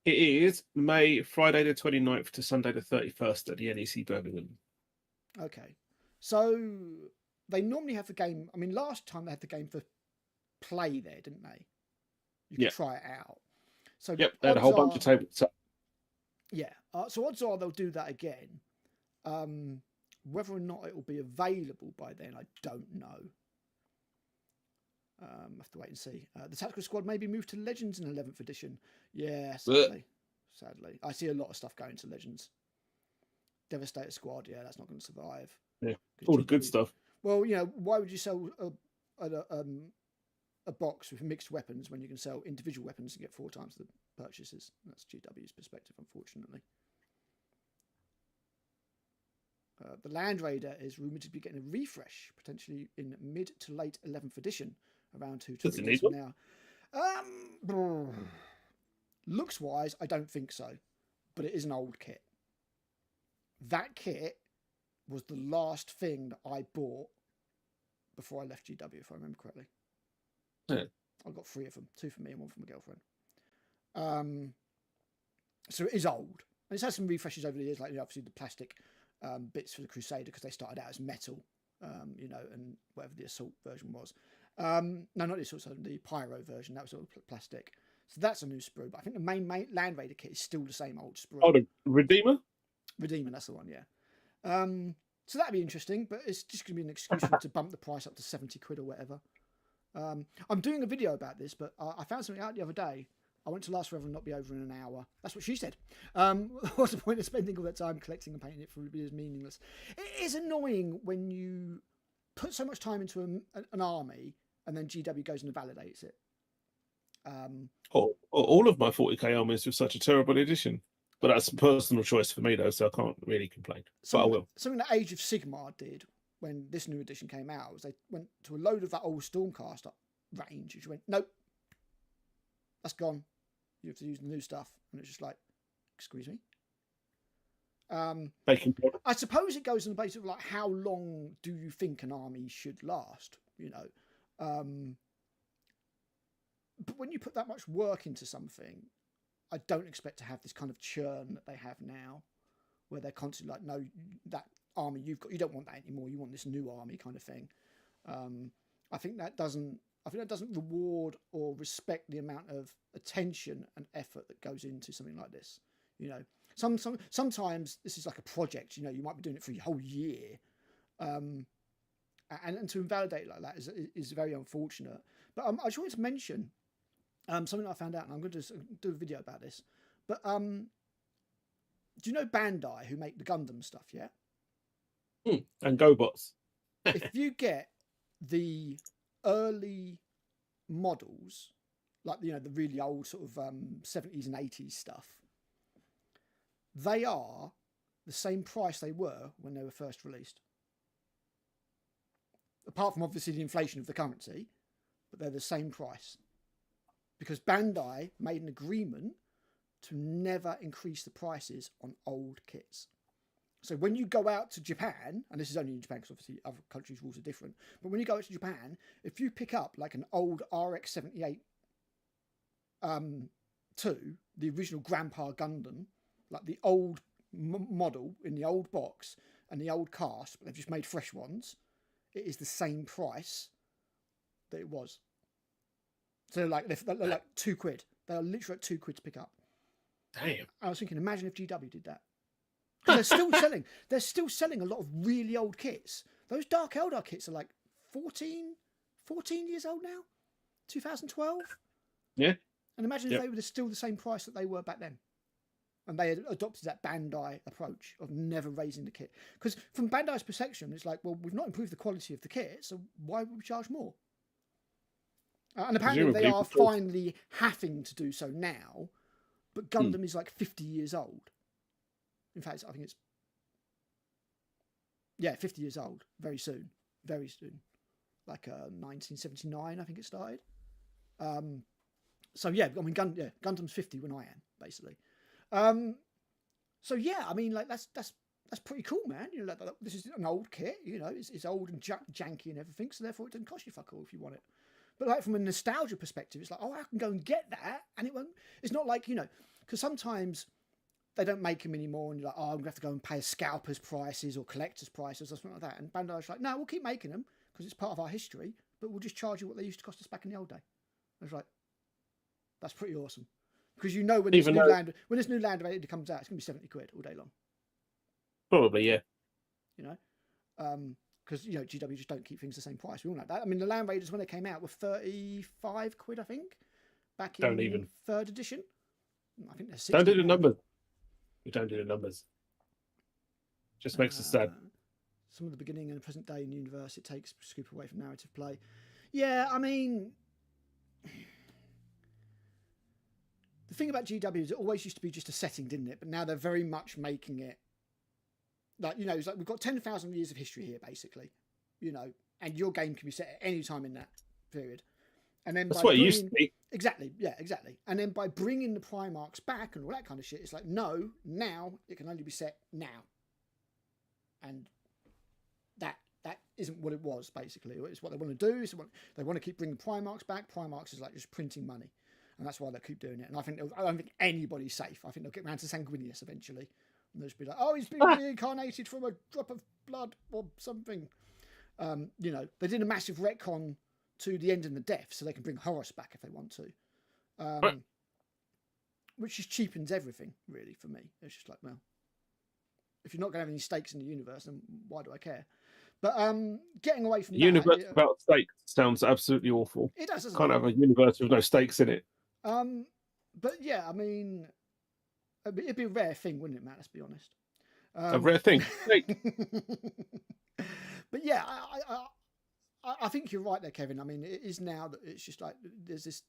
It is Friday the 29th to Sunday the 31st at the NEC Birmingham. Okay. So they normally have the game. I mean, last time they had the game for play there, didn't they? You could try it out. So they had a whole bunch of tables. Yeah. So odds are they'll do that again. Whether or not it will be available by then, I don't know. Have to wait and see. The Tactical Squad may be moved to Legends in 11th edition. Yeah, sadly. I see a lot of stuff going to Legends. Devastator Squad, yeah, that's not going to survive. Yeah, all the good stuff. Well, you know, why would you sell a box with mixed weapons when you can sell individual weapons and get 4 times the purchases? That's GW's perspective, unfortunately. The Land Raider is rumoured to be getting a refresh, potentially in mid to late 11th edition, around 2 to 3 years from now. Looks wise, I don't think so, but it is an old kit. That kit was the last thing that I bought before I left GW, if I remember correctly. Yeah. I got 3 of them, 2 for me and 1 for my girlfriend. So it is old, and it's had some refreshes over the years, like obviously the plastic bits for the Crusader, because they started out as metal, and whatever the assault version was. No, not the assault, the pyro version, that was all plastic. So that's a new sprue, but I think the main Land Raider kit is still the same old sprue. Oh, the Redeemer? Redeemer, that's the one, yeah. So that'd be interesting, but it's just going to be an excuse for them to bump the price up to 70 quid or whatever. I'm doing a video about this, but I found something out the other day. I want to last forever and not be over in an hour. That's what she said. What's the point of spending all that time collecting and painting it for videos meaningless? It is annoying when you put so much time into an army and then GW goes and validates it. All of my 40k armies with such a terrible edition. But that's a personal choice for me, though, so I can't really complain. But I will. Something that Age of Sigmar did when this new edition came out was they went to a load of that old Stormcaster range. And went, nope, that's gone. You have to use the new stuff. And it's just like, excuse me? I suppose it goes on the basis of like, how long do you think an army should last? But when you put that much work into something, I don't expect to have this kind of churn that they have now, where they're constantly like, no, that army you've got, you don't want that anymore. You want this new army kind of thing. I think that doesn't reward or respect the amount of attention and effort that goes into something like this. Sometimes this is like a project. You might be doing it for a whole year, and to invalidate it like that is very unfortunate. But I just wanted to mention something that I found out, and I'm going to do a video about this. But do you know Bandai, who make the Gundam stuff? Yeah, and GoBots. If you get the early models, like the really old sort of 70s and 80s stuff, they are the same price they were when they were first released. Apart from obviously the inflation of the currency, but they're the same price. Because Bandai made an agreement to never increase the prices on old kits. So when you go out to Japan, and this is only in Japan because obviously other countries' rules are different, but when you go out to Japan, if you pick up like an old RX-78 2, the original Grandpa Gundam, like the old model in the old box and the old cast, but they've just made fresh ones, it is the same price that it was. So they're like £2. They are literally at £2 to pick up. Damn. I was thinking, imagine if GW did that. They're still selling. They're still selling a lot of really old kits. Those Dark Eldar kits are like 14 years old now. 2012. Yeah. And imagine if they were still the same price that they were back then. And they had adopted that Bandai approach of never raising the kit. Because from Bandai's perception, it's like, well, we've not improved the quality of the kit, so why would we charge more? And apparently they are finally having to do so now, but Gundam is like 50 years old. In fact, I think it's 50 years old. Very soon. Like 1979, I think it started. So yeah, I mean, Gundam's 50 when I am, basically. So yeah, I mean, like that's pretty cool, man. You know, like, this is an old kit. You know, it's old and janky and everything, so therefore it doesn't cost you fuck all if you want it. But like from a nostalgia perspective, it's like, oh, I can go and get that, and it won't. It's not like, you know, because sometimes they don't make them anymore, and you're like, oh, I'm gonna have to go and pay scalpers' prices or collectors' prices or something like that. And Bandai's like, no, we'll keep making them because it's part of our history, but we'll just charge you what they used to cost us back in the old day. I was like, that's pretty awesome. Because you know when this new Land Raider comes out, it's going to be £70 all day long. Probably, yeah. You know, because you know GW just don't keep things the same price. We all know that. I mean, the Land Raiders when they came out were £35, I think, back in third edition. I think they're £60. Don't do the numbers. We don't do the numbers. Just makes us sad. Some of the beginning and the present day in the universe, it takes scoop away from narrative play. Yeah, I mean. The thing about GW is it always used to be just a setting, didn't it? But now they're very much making it like, you know, it's like we've got 10,000 years of history here, basically, you know, and your game can be set at any time in that period. And then that's what it used to be. Exactly, yeah, exactly. And then by bringing the Primarchs back and all that kind of shit, it's like, no, now it can only be set now. And that isn't what it was, basically. It's what they want to do. It's what they want to keep bringing Primarchs back. Primarchs is like just printing money. And that's why they keep doing it. And I don't think anybody's safe. I think they'll get around to Sanguinius eventually. And they'll just be like, oh, he's been reincarnated from a drop of blood or something. You know, they did a massive retcon to the end and the death so they can bring Horus back if they want to. Which just cheapens everything, really, for me. It's just like, well, if you're not going to have any stakes in the universe, then why do I care? But getting away from the universe without stakes sounds absolutely awful. It does, doesn't Can't have a universe with no stakes in it. But yeah, I mean, it'd be a rare thing, wouldn't it, Matt? Let's be honest. A rare thing. But yeah, I think you're right there, Kevin. I mean, it is now that it's just like there's this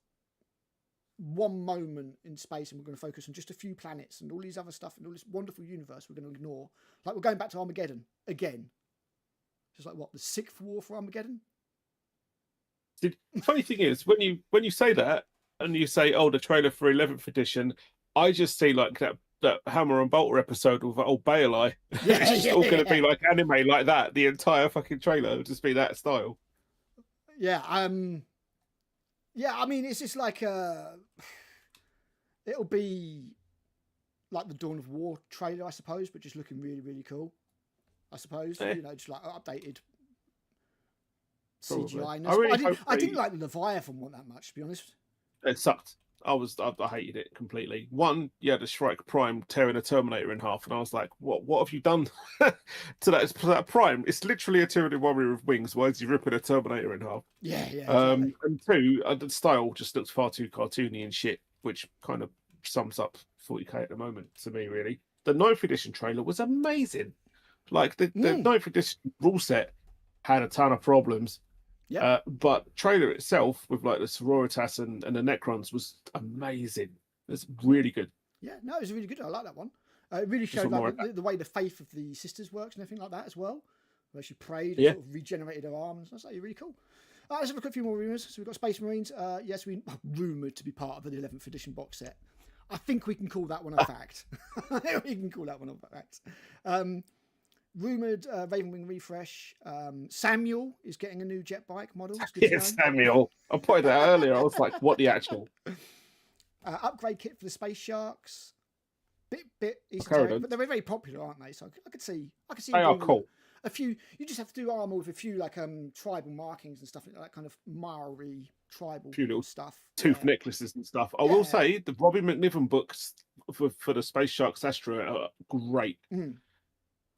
one moment in space, and we're going to focus on just a few planets and all these other stuff and all this wonderful universe we're going to ignore. Like we're going back to Armageddon again. Just like what, the 6th war for Armageddon? The funny thing is, when you say that and you say, "Oh, the trailer for 11th edition," I just see like that Hammer and Bolter episode with old Baelai. Yeah, it's just all going to be like anime like that. The entire fucking trailer will just be that style. Yeah. Yeah. I mean, it's just like it'll be like the Dawn of War trailer, I suppose, but just looking really, really cool. I suppose, you know, just like updated CGI. I didn't like the Leviathan one that much, to be honest. It sucked. I hated it completely. One, you had a Shrike Prime tearing a Terminator in half, and I was like, what have you done to that Prime? It's literally a Tyranid warrior with wings. Why is he ripping a Terminator in half? Yeah, exactly. And two, the style just looks far too cartoony and shit, which kind of sums up 40k at the moment to me, really. The 9th edition trailer was amazing. Like the 9th edition rule set had a ton of problems. Yeah. But trailer itself with like the Sororitas and the Necrons was amazing. It's really good. Yeah, no, it was really good. I like that one. It really showed like the way the faith of the sisters works and everything like that as well. Where she prayed and sort of regenerated her arms. That's like really cool. Let's have a quick few more rumours. So we've got Space Marines. Yes, we rumoured to be part of the 11th edition box set. I think we can call that one a fact. We can call that one a fact. Rumoured Ravenwing refresh. Samuel is getting a new jet bike model. Yeah, Samuel. I pointed that out earlier. I was like, what the actual? Upgrade kit for the Space Sharks. Bit esoteric, but they're very popular, aren't they? So I could see. They are cool. a few. You just have to do armor with a few like tribal markings and stuff like that, kind of Maori tribal few little stuff. tooth Yeah. necklaces and stuff. I will Yeah. say the Robin McNiven books for the Space Sharks Astro are great. Mm.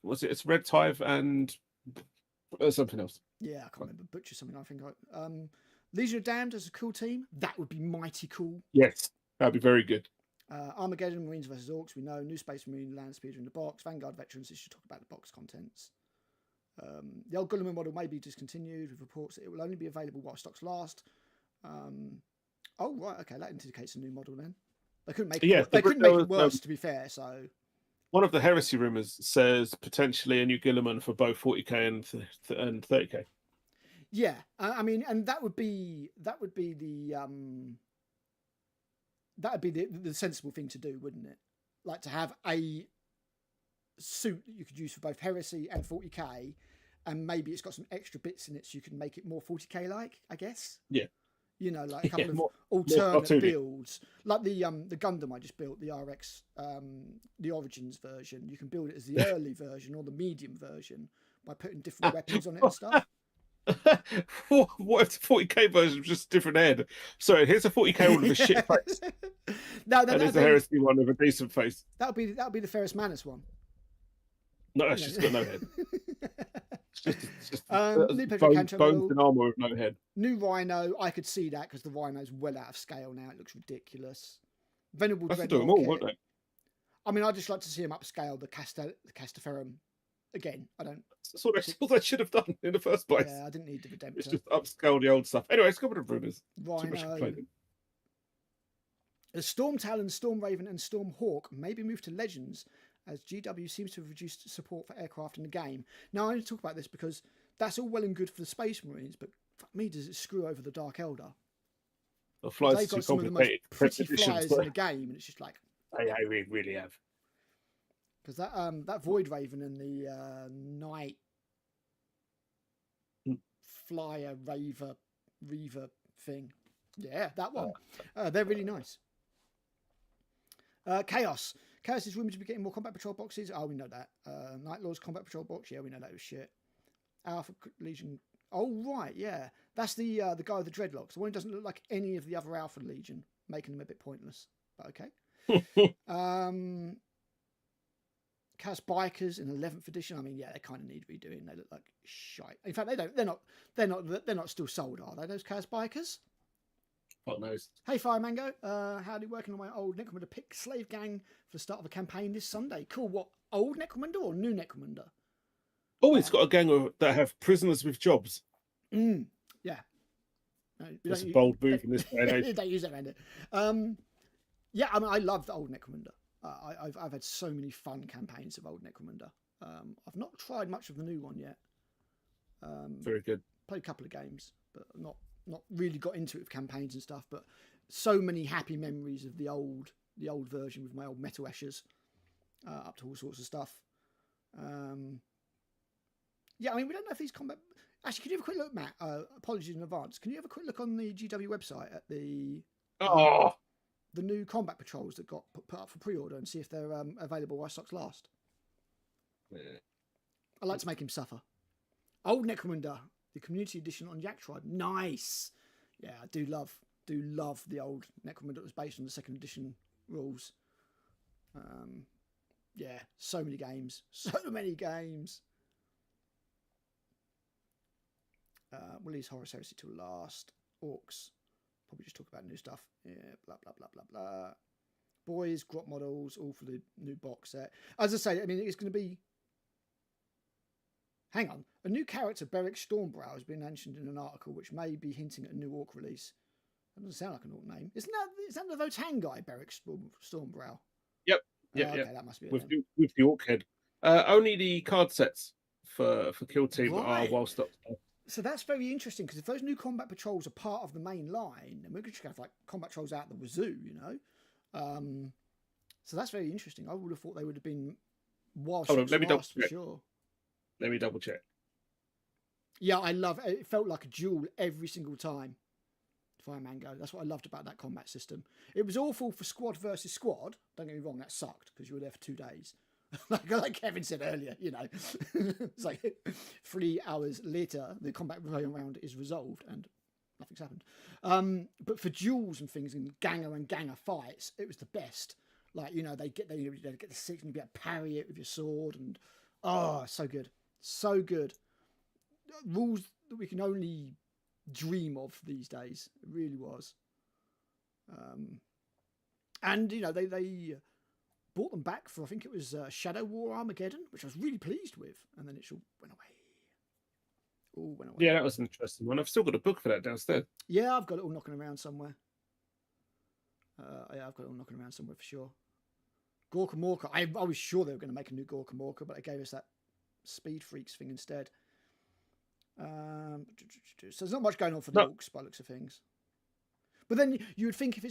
Was it? It's Red Tide and something else. Yeah, I can't remember. Butcher something. I think. Legion of Damned as a cool team. That would be mighty cool. Yes, that'd be very good. Armageddon, Marines versus Orcs. We know. New Space Marine land speeder in the box. Vanguard veterans. This should talk about the box contents. The old Gulliman model may be discontinued with reports that it will only be available while stocks last. Oh right, okay, that indicates a new model then. They couldn't make it. They couldn't make it worse, to be fair. So one of the heresy rumors says potentially a new Gilliman for both 40k and 30k. Yeah, I mean, and that would be the sensible thing to do, wouldn't it? Like to have a suit that you could use for both heresy and 40k, and maybe it's got some extra bits in it, so you can make it more 40k like, I guess. Yeah. You know, like a couple of alternate builds, like the Gundam I just built, the RX, the Origins version. You can build it as the early version or the medium version by putting different weapons on it and stuff. What if the 40k version was just a different head? Sorry, here's a 40k one with a shit face. No, and there's a heresy one with a decent face. That'll be the Ferrus Manus one. No, that's just got no head. It's just new bones and armor with no head. New Rhino, I could see that because the Rhino's well out of scale now. It looks ridiculous. Venerable Dread do them all, won't they? I mean, I'd just like to see him upscale the Castaferum again. I don't. That's all they should have done in the first place. Yeah, I didn't need the Redemptor. It's just upscale the old stuff. Anyway, it's a couple of rumors. Rhino. The Storm Talon, Storm Raven, and Storm Hawk may be moved to Legends, as GW seems to have reduced support for aircraft in the game. Now, I only talk about this because that's all well and good for the Space Marines, but fuck me, does it screw over the Dark Elder? They've got some of the most pretty flyers in the game, and it's just like... They really have. Because that Void Raven and the Night Flyer Reaver thing, yeah, that one, they're really nice. Chaos is rumoured to be getting more Combat Patrol boxes. Oh, we know that. Night Lord's Combat Patrol box. Yeah, we know that was shit. Alpha Legion. Oh, right, yeah. That's the guy with the dreadlocks. The one who doesn't look like any of the other Alpha Legion, making them a bit pointless. But okay. Chaos Bikers in 11th edition. I mean, yeah, they kind of need redoing. They look like shite. In fact, they're not still sold, are they? Those Chaos Bikers. What knows? Hey, Fire Mango. Howdy, working on my old Necromunda pick slave gang for the start of a campaign this Sunday. Cool. What, old Necromunda or new Necromunda? Oh, it's got a gang that have prisoners with jobs. Yeah. No, that's a bold move in this day and age. They use that around it. Yeah, I mean, I love the old Necromunda. I've had so many fun campaigns of old Necromunda. I've not tried much of the new one yet. Very good. Played a couple of games, but not really got into it with campaigns and stuff. But so many happy memories of the old version with my old Metal Eshers, up to all sorts of stuff. Yeah, I mean, we don't know if these combat... Actually, can you have a quick look, Matt? Apologies in advance. Can you have a quick look on the GW website at the new combat patrols that got put up for pre-order and see if they're available while stocks last? Yeah. I like to make him suffer. Old Necromunda, the community edition on Yak Tribe. Nice. Yeah, I do love the old Necromunda that was based on the second edition rules. Yeah, so many games. We'll leave Horus Heresy till last. Orcs, probably just talk about new stuff. Yeah, blah blah blah blah blah. Boys, Grot models, all for the new box set. As I say, I mean, it's going to be... Hang on. A new character, Beric Stormbrow, has been mentioned in an article which may be hinting at a new Orc release. That doesn't sound like an Orc name. Is that the Votan guy, Beric Stormbrow? Yep. Okay, that must be it. With the Orc head. Only the card sets for Kill Team are while stocked. So that's very interesting, because if those new combat patrols are part of the main line, then we're just going to have like combat patrols out the wazoo, you know. So that's very interesting. I would have thought they would have been whilst let me double for check. sure. Let me double check. Yeah, I love it. It felt like a duel every single time. Fire Mango. That's what I loved about that combat system. It was awful for squad versus squad. Don't get me wrong, that sucked because you were there for 2 days. like Kevin said earlier, you know, it's like 3 hours later, the combat round is resolved and nothing's happened. But for duels and things and ganger fights, it was the best. Like, you know, they get the six and you be able to parry it with your sword, and so good, so good. Rules that we can only dream of these days. It really was. And you know, they brought them back for, I think it was Shadow War Armageddon, which I was really pleased with, and then it all went away. All went away. Yeah, that was an interesting one. I've still got a book for that downstairs. Yeah, I've got it all knocking around somewhere. Yeah, I've got it all knocking around somewhere for sure. Gorka Morka. I was sure they were going to make a new Gorka Morka, but they gave us that Speed Freaks thing instead. So there's not much going on for the orcs by the looks of things. But then you would think if they're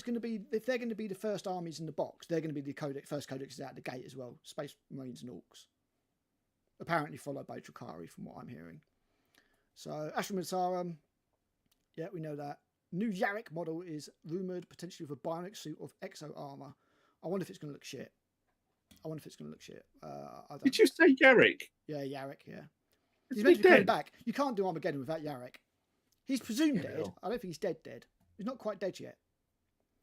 going to be the first armies in the box, they're going to be the first codexes out the gate as well. Space Marines and orcs. Apparently followed by Drukhari from what I'm hearing. So Ashram Mataram, yeah, we know that. New Yarrick model is rumoured potentially with a bionic suit of exo armour. I wonder if it's going to look shit. Did you say Yarrick? Yeah, Yarrick, yeah. He's meant to be coming back. You can't do Armageddon without Yarrick. He's presumed dead. I don't think he's dead. He's not quite dead yet.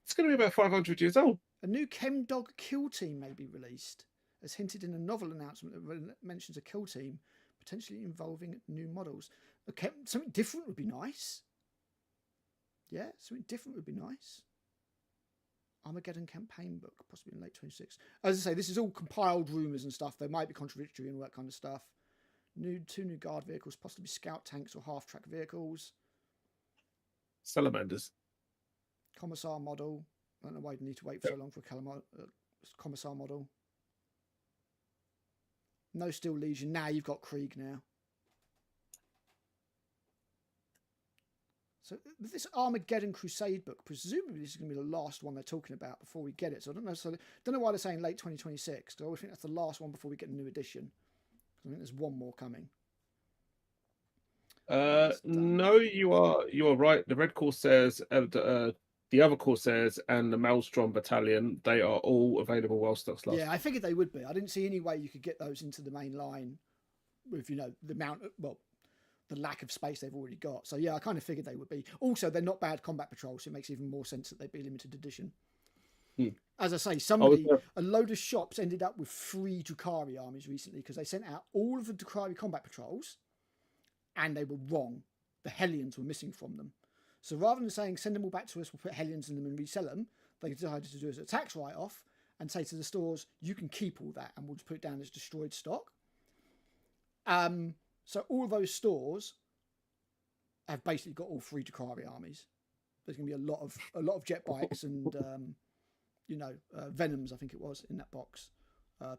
It's going to be about 500 years old. A new Chemdog kill team may be released, as hinted in a novel announcement that mentions a kill team potentially involving new models. Okay, something different would be nice. Yeah, something different would be nice. Armageddon campaign book, possibly in late 26. As I say, this is all compiled rumours and stuff. They might be contradictory and all that kind of stuff. Two new guard vehicles, possibly scout tanks or half-track vehicles. Salamanders. Commissar model. I don't know why you need to wait for so long for a Commissar model. No Steel Legion. Now you've got Krieg now. So this Armageddon Crusade book, presumably this is going to be the last one they're talking about before we get it. So I don't know. So don't know why they're saying late 2026. Because I always think that's the last one before we get a new edition. I think there's one more coming. No, you are right. The Red Corsairs, the other Corsairs, and the Maelstrom Battalion, they are all available while stocks last. Yeah, I figured they would be. I didn't see any way you could get those into the main line with, you know, the lack of space they've already got. So yeah, I kind of figured they would be. Also, they're not bad combat patrols, so it makes even more sense that they'd be limited edition. As I say, a load of shops ended up with 3 Drukhari armies recently because they sent out all of the Drukhari combat patrols and they were wrong. The Hellions were missing from them. So rather than saying send them all back to us, we'll put Hellions in them and resell them, they decided to do as a tax write-off and say to the stores, you can keep all that and we'll just put it down as destroyed stock. So all of those stores have basically got all 3 Drukhari armies. There's going to be a lot of jet bikes and Venoms, I think it was, in that box.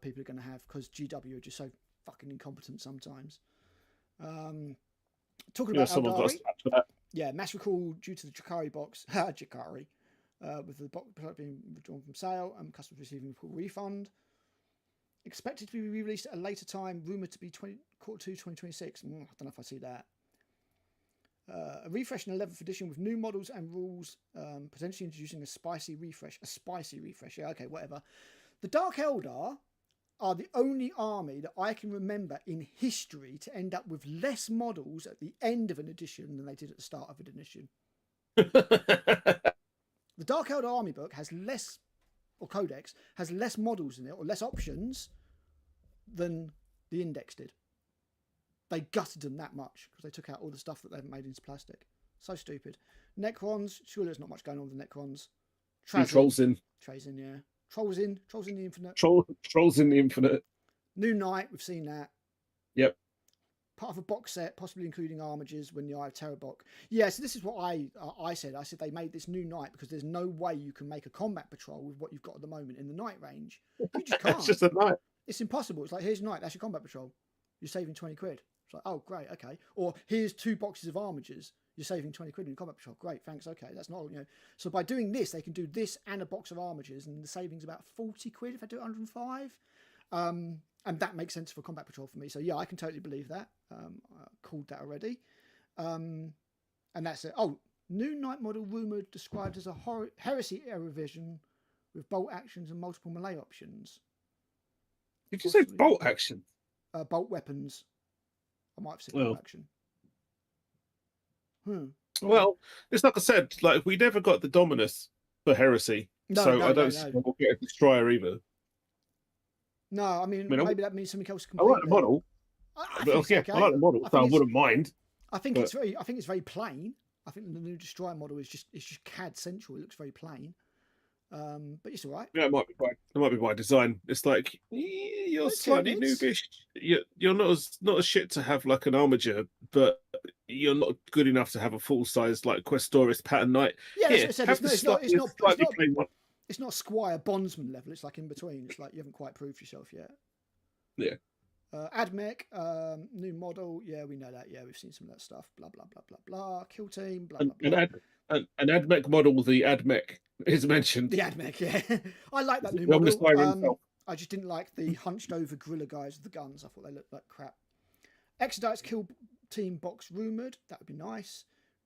People are going to have, because GW are just so fucking incompetent sometimes. Talking about Eldari, yeah, mass recall due to the Drukhari box, Drukhari, with the box being withdrawn from sale and customers receiving a full refund. Expected to be re-released at a later time, rumoured to be Q2 2026. I don't know if I see that. A refresh in 11th edition with new models and rules, potentially introducing a spicy refresh. Yeah, okay, whatever. The Dark Eldar are the only army that I can remember in history to end up with less models at the end of an edition than they did at the start of an edition. The Dark Eldar army book has less, or codex, has less models in it, or less options than the index did. They gutted them that much because they took out all the stuff that they haven't made into plastic. So stupid. Necrons, surely there's not much going on with the Necrons. Trolls in, yeah. Trolls in the Infinite. Trolls in the Infinite. New Knight, we've seen that. Yep. Part of a box set, possibly including armages when the Eye of Terror box. Yeah, so this is what I said. I said they made this New Knight because there's no way you can make a combat patrol with what you've got at the moment in the Knight range. You just can't. It's just a Knight. It's impossible. It's like, here's Knight, that's your combat patrol. You're saving 20 quid. It's like, oh, great, okay. Or here's 2 boxes of armagers. You're saving 20 quid in your combat patrol. Great, thanks, okay. That's not, So by doing this, they can do this and a box of armagers, and the saving's about 40 quid if I do it 105. And that makes sense for combat patrol for me. So yeah, I can totally believe that. I called that already. And that's it. Oh, new Knight model rumoured described as a heresy era vision with bolt actions and multiple melee options. Did you say Possibly. bolt action? Bolt weapons. I might have said Well. bolt action. Well, it's like I said, like we never got the Dominus for Heresy, so I don't see we'll get a Destroyer either. No, I mean, maybe that means something else I completely. like the model. I think okay. I like the model, so I wouldn't mind. I think it's very plain. I think the new Destroyer model is just CAD central. It looks very plain. But it's all right. Yeah, it might be by design. It's like you're slightly noobish. You're not as shit to have like an Armiger, but you're not good enough to have a full size like Questoris pattern knight. Yeah, that's what I said. It's not Squire Bondsman level. It's like in between. It's like you haven't quite proved yourself yet. Yeah. Admech, new model. Yeah, we know that. Yeah, we've seen some of that stuff. Blah blah blah blah blah. Kill team. Blah blah blah. An Admech model. The Admech is mentioned. The Admech, yeah. I like that new model. I just didn't like the hunched over gorilla guys with the guns. I thought they looked like crap. Exodite's kill team box rumored. That would be nice.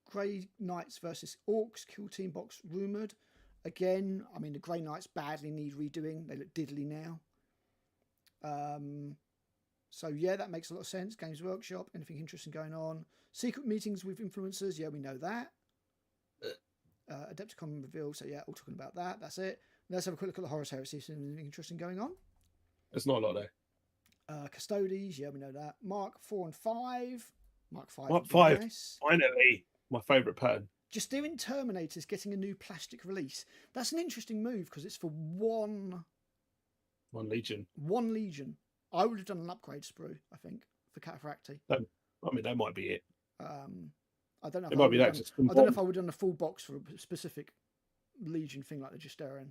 Grey Knights versus Orcs kill team box rumored. Again, I mean the Grey Knights badly need redoing. They look diddly now. So yeah, that makes a lot of sense. Games Workshop, anything interesting going on? Secret meetings with influencers, yeah, we know that. Adepticon reveal, so yeah, all talking about that. That's it. Let's have a quick look at the Horus Heresy. See anything interesting going on? There's not a lot there. Custodes, yeah, we know that. Mark 4 and 5. Mark 5. Mark 5. Nice. Finally, my favourite pattern. Justerin Terminator's getting a new plastic release. That's an interesting move because it's for one Legion. One Legion. I would have done an upgrade sprue, I think, for Cataphracti. I mean, that might be it. I don't know. It might be that. I don't know if I would have done a full box for a specific Legion thing like the Justerin.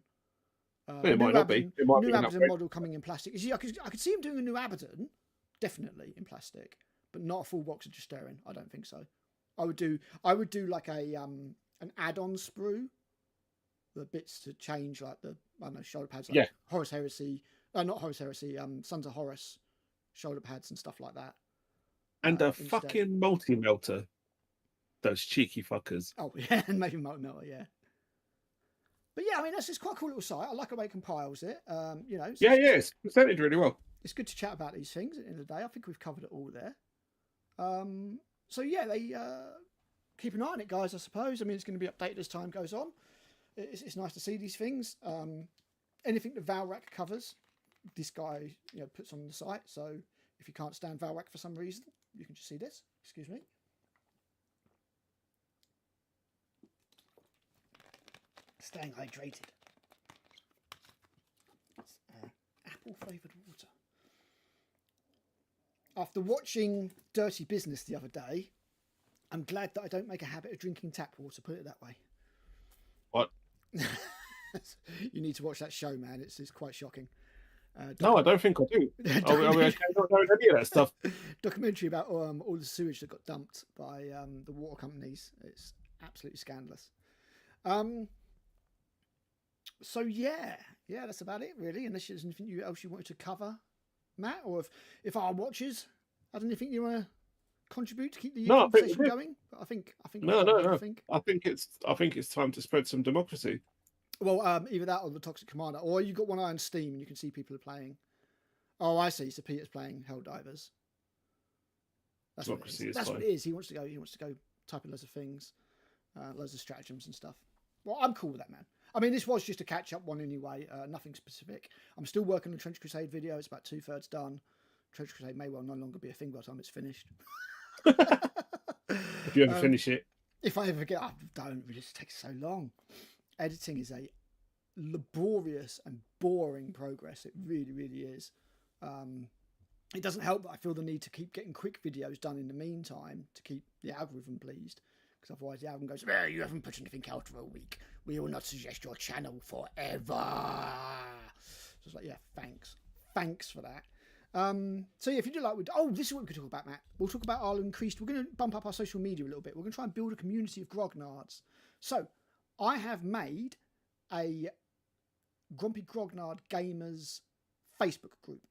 It might not be. It might new be Abaddon model coming in plastic. You see, I could see him doing a new Abaddon, definitely in plastic, but not a full box of Justerin. I don't think so. I would do like a an add-on sprue, the bits to change like the shoulder pads, like Horus Heresy, not Horus Heresy, Sons of Horus shoulder pads and stuff like that. And a fucking multi-melter. Those cheeky fuckers. Oh yeah, and maybe multi-melter, yeah. But yeah, I mean that's just quite a cool little site. I like the way it compiles it. It's presented really well. It's good to chat about these things at the end of the day. I think we've covered it all there. So yeah, they keep an eye on it, guys. I suppose. I mean, it's going to be updated as time goes on. It's nice to see these things. Anything that Valrak covers, this guy puts on the site. So if you can't stand Valrak for some reason, you can just see this. Excuse me. Staying hydrated. It's, apple flavoured water. After watching Dirty Business the other day, I'm glad that I don't make a habit of drinking tap water, put it that way. What? You need to watch that show, man. It's quite shocking. No, I don't think I do. I don't know any of that stuff. Documentary about all the sewage that got dumped by the water companies. It's absolutely scandalous. So yeah, that's about it really. Unless there's anything else you wanted to cover, Matt, or if our watchers had anything you want to contribute to keep the conversation going. But I think no. I think it's time to spread some democracy. Well, either that or the Toxic Commander, or you got one eye on Steam and you can see people are playing. Oh, I see. So Peter's playing Helldivers. That's democracy what it is. He wants to go type in loads of things, loads of stratagems and stuff. Well, I'm cool with that, man. I mean, this was just a catch-up one anyway, nothing specific. I'm still working on the Trench Crusade video. It's about 2/3 done. Trench Crusade may well no longer be a thing by the time it's finished. If you ever finish it. If I ever get up, don't. It just takes so long. Editing is a laborious and boring progress. It really, really is. It doesn't help that I feel the need to keep getting quick videos done in the meantime to keep the algorithm pleased. Because otherwise the algorithm goes, well, you haven't put anything out for a week. We will not suggest your channel forever. So it's like, yeah, thanks. Thanks for that. So yeah, if you do like, this is what we could talk about, Matt. We'll talk about our increased, we're going to bump up our social media a little bit. We're going to try and build a community of grognards. So I have made a Grumpy Grognard Gamers Facebook group.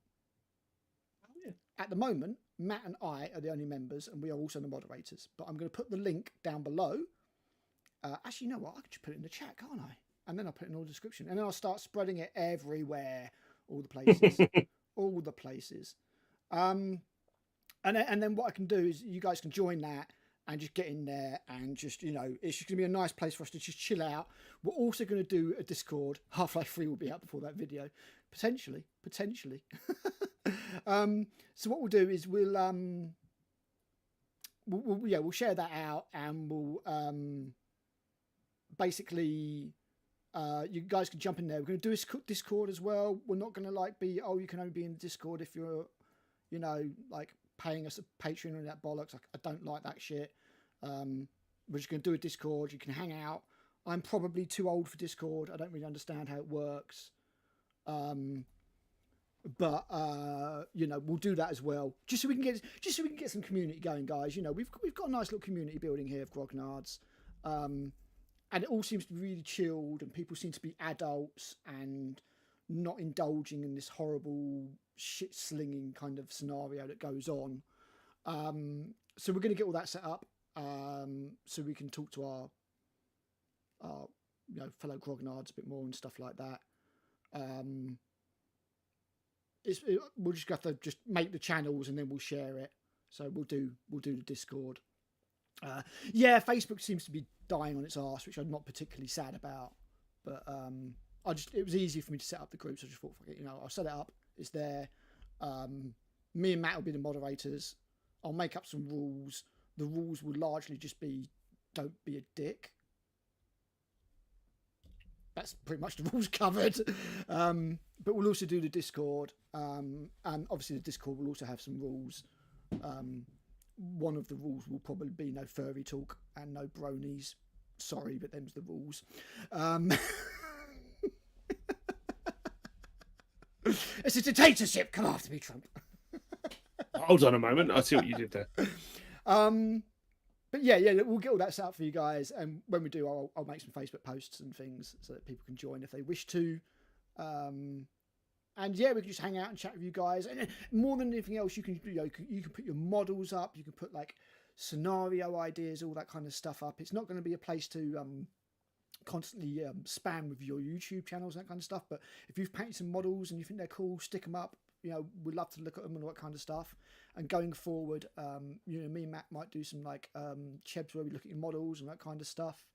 Oh, yeah. At the moment, Matt and I are the only members, and we are also the moderators. But I'm going to put the link down below. Actually, you know what? I could just put it in the chat, can't I? And then I'll put it in all the description. And then I'll start spreading it everywhere, all the places. all the places. And then what I can do is you guys can join that and just get in there and just, you know, it's just going to be a nice place for us to just chill out. We're also going to do a Discord. Half-Life 3 will be out before that video. Potentially. So what we'll do is we'll share that out, and we'll basically you guys can jump in there. We're going to do a Discord as well. We're not going to like be, oh, you can only be in the Discord if you're, you know, like paying us a Patreon and that bollocks. I don't like that shit. We're just going to do a Discord. You can hang out. I'm probably too old for Discord. I don't really understand how it works. But you know, we'll do that as well, just so we can get some community going, guys. You know, we've got a nice little community building here of grognards, and it all seems to be really chilled, and people seem to be adults and not indulging in this horrible shit slinging kind of scenario that goes on. So we're going to get all that set up, so we can talk to our you know, fellow grognards a bit more and stuff like that. We'll just have to just make the channels and then we'll share it. So we'll do the Discord. Yeah, Facebook seems to be dying on its arse, which I'm not particularly sad about. But it was easy for me to set up the group, so I just thought, fuck it, you know, I'll set it up. It's there. Me and Matt will be the moderators. I'll make up some rules. The rules will largely just be, don't be a dick. That's pretty much the rules covered. But we'll also do the Discord. And obviously the Discord will also have some rules. One of the rules will probably be no furry talk and no bronies. Sorry, but them's the rules. It's a dictatorship. Come after me, Trump. Hold on a moment. I see what you did there. But yeah, we'll get all that set up for you guys, and when we do, I'll make some Facebook posts and things so that people can join if they wish to. And yeah, we can just hang out and chat with you guys. And more than anything else, you can put your models up, you can put like scenario ideas, all that kind of stuff up. It's not going to be a place to constantly spam with your YouTube channels and that kind of stuff. But if you've painted some models and you think they're cool, stick them up. You know, we'd love to look at them and all that kind of stuff. And going forward, you know, me and Matt might do some like C.H.E.B.S where we look at your models and that kind of stuff.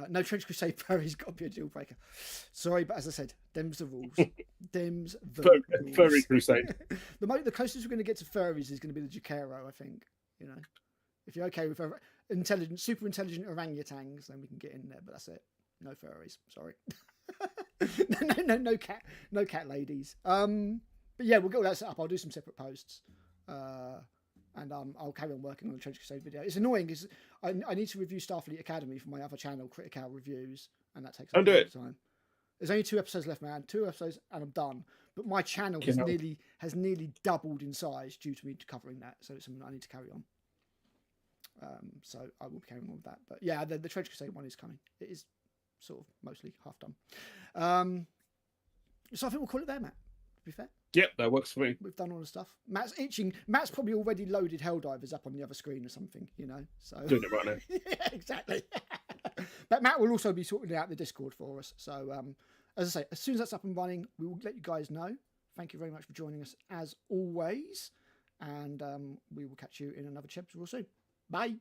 No Trench Crusade furry's got to be a deal breaker. Sorry, but as I said, them's the rules. Them's the rules. Furry Crusade. The closest we're going to get to furries is going to be the Jacaro, I think. You know, if you're okay with super intelligent orangutans, then we can get in there. But that's it. No furries. Sorry. no cat ladies. But yeah, we'll get all that set up. I'll do some separate posts. And I'll carry on working on the Trench Crusade video. It's annoying because I need to review Starfleet Academy for my other channel, Critical Reviews, and that takes a lot of time. There's only 2 episodes left, man. 2 episodes and I'm done. But my channel has nearly doubled in size due to me covering that. So it's something I need to carry on. So I will be carrying on with that. But yeah, the Trench Crusade one is coming. It is sort of mostly half done. So I think we'll call it there, Matt. To be fair. Yep, that works for me. We've done all the stuff. Matt's itching. Matt's probably already loaded Helldivers up on the other screen or something, you know. So doing it right now. Yeah, exactly. But Matt will also be sorting out the Discord for us. So as I say, as soon as that's up and running, we will let you guys know. Thank you very much for joining us as always, and we will catch you in another C.H.E.B.S real soon. Bye.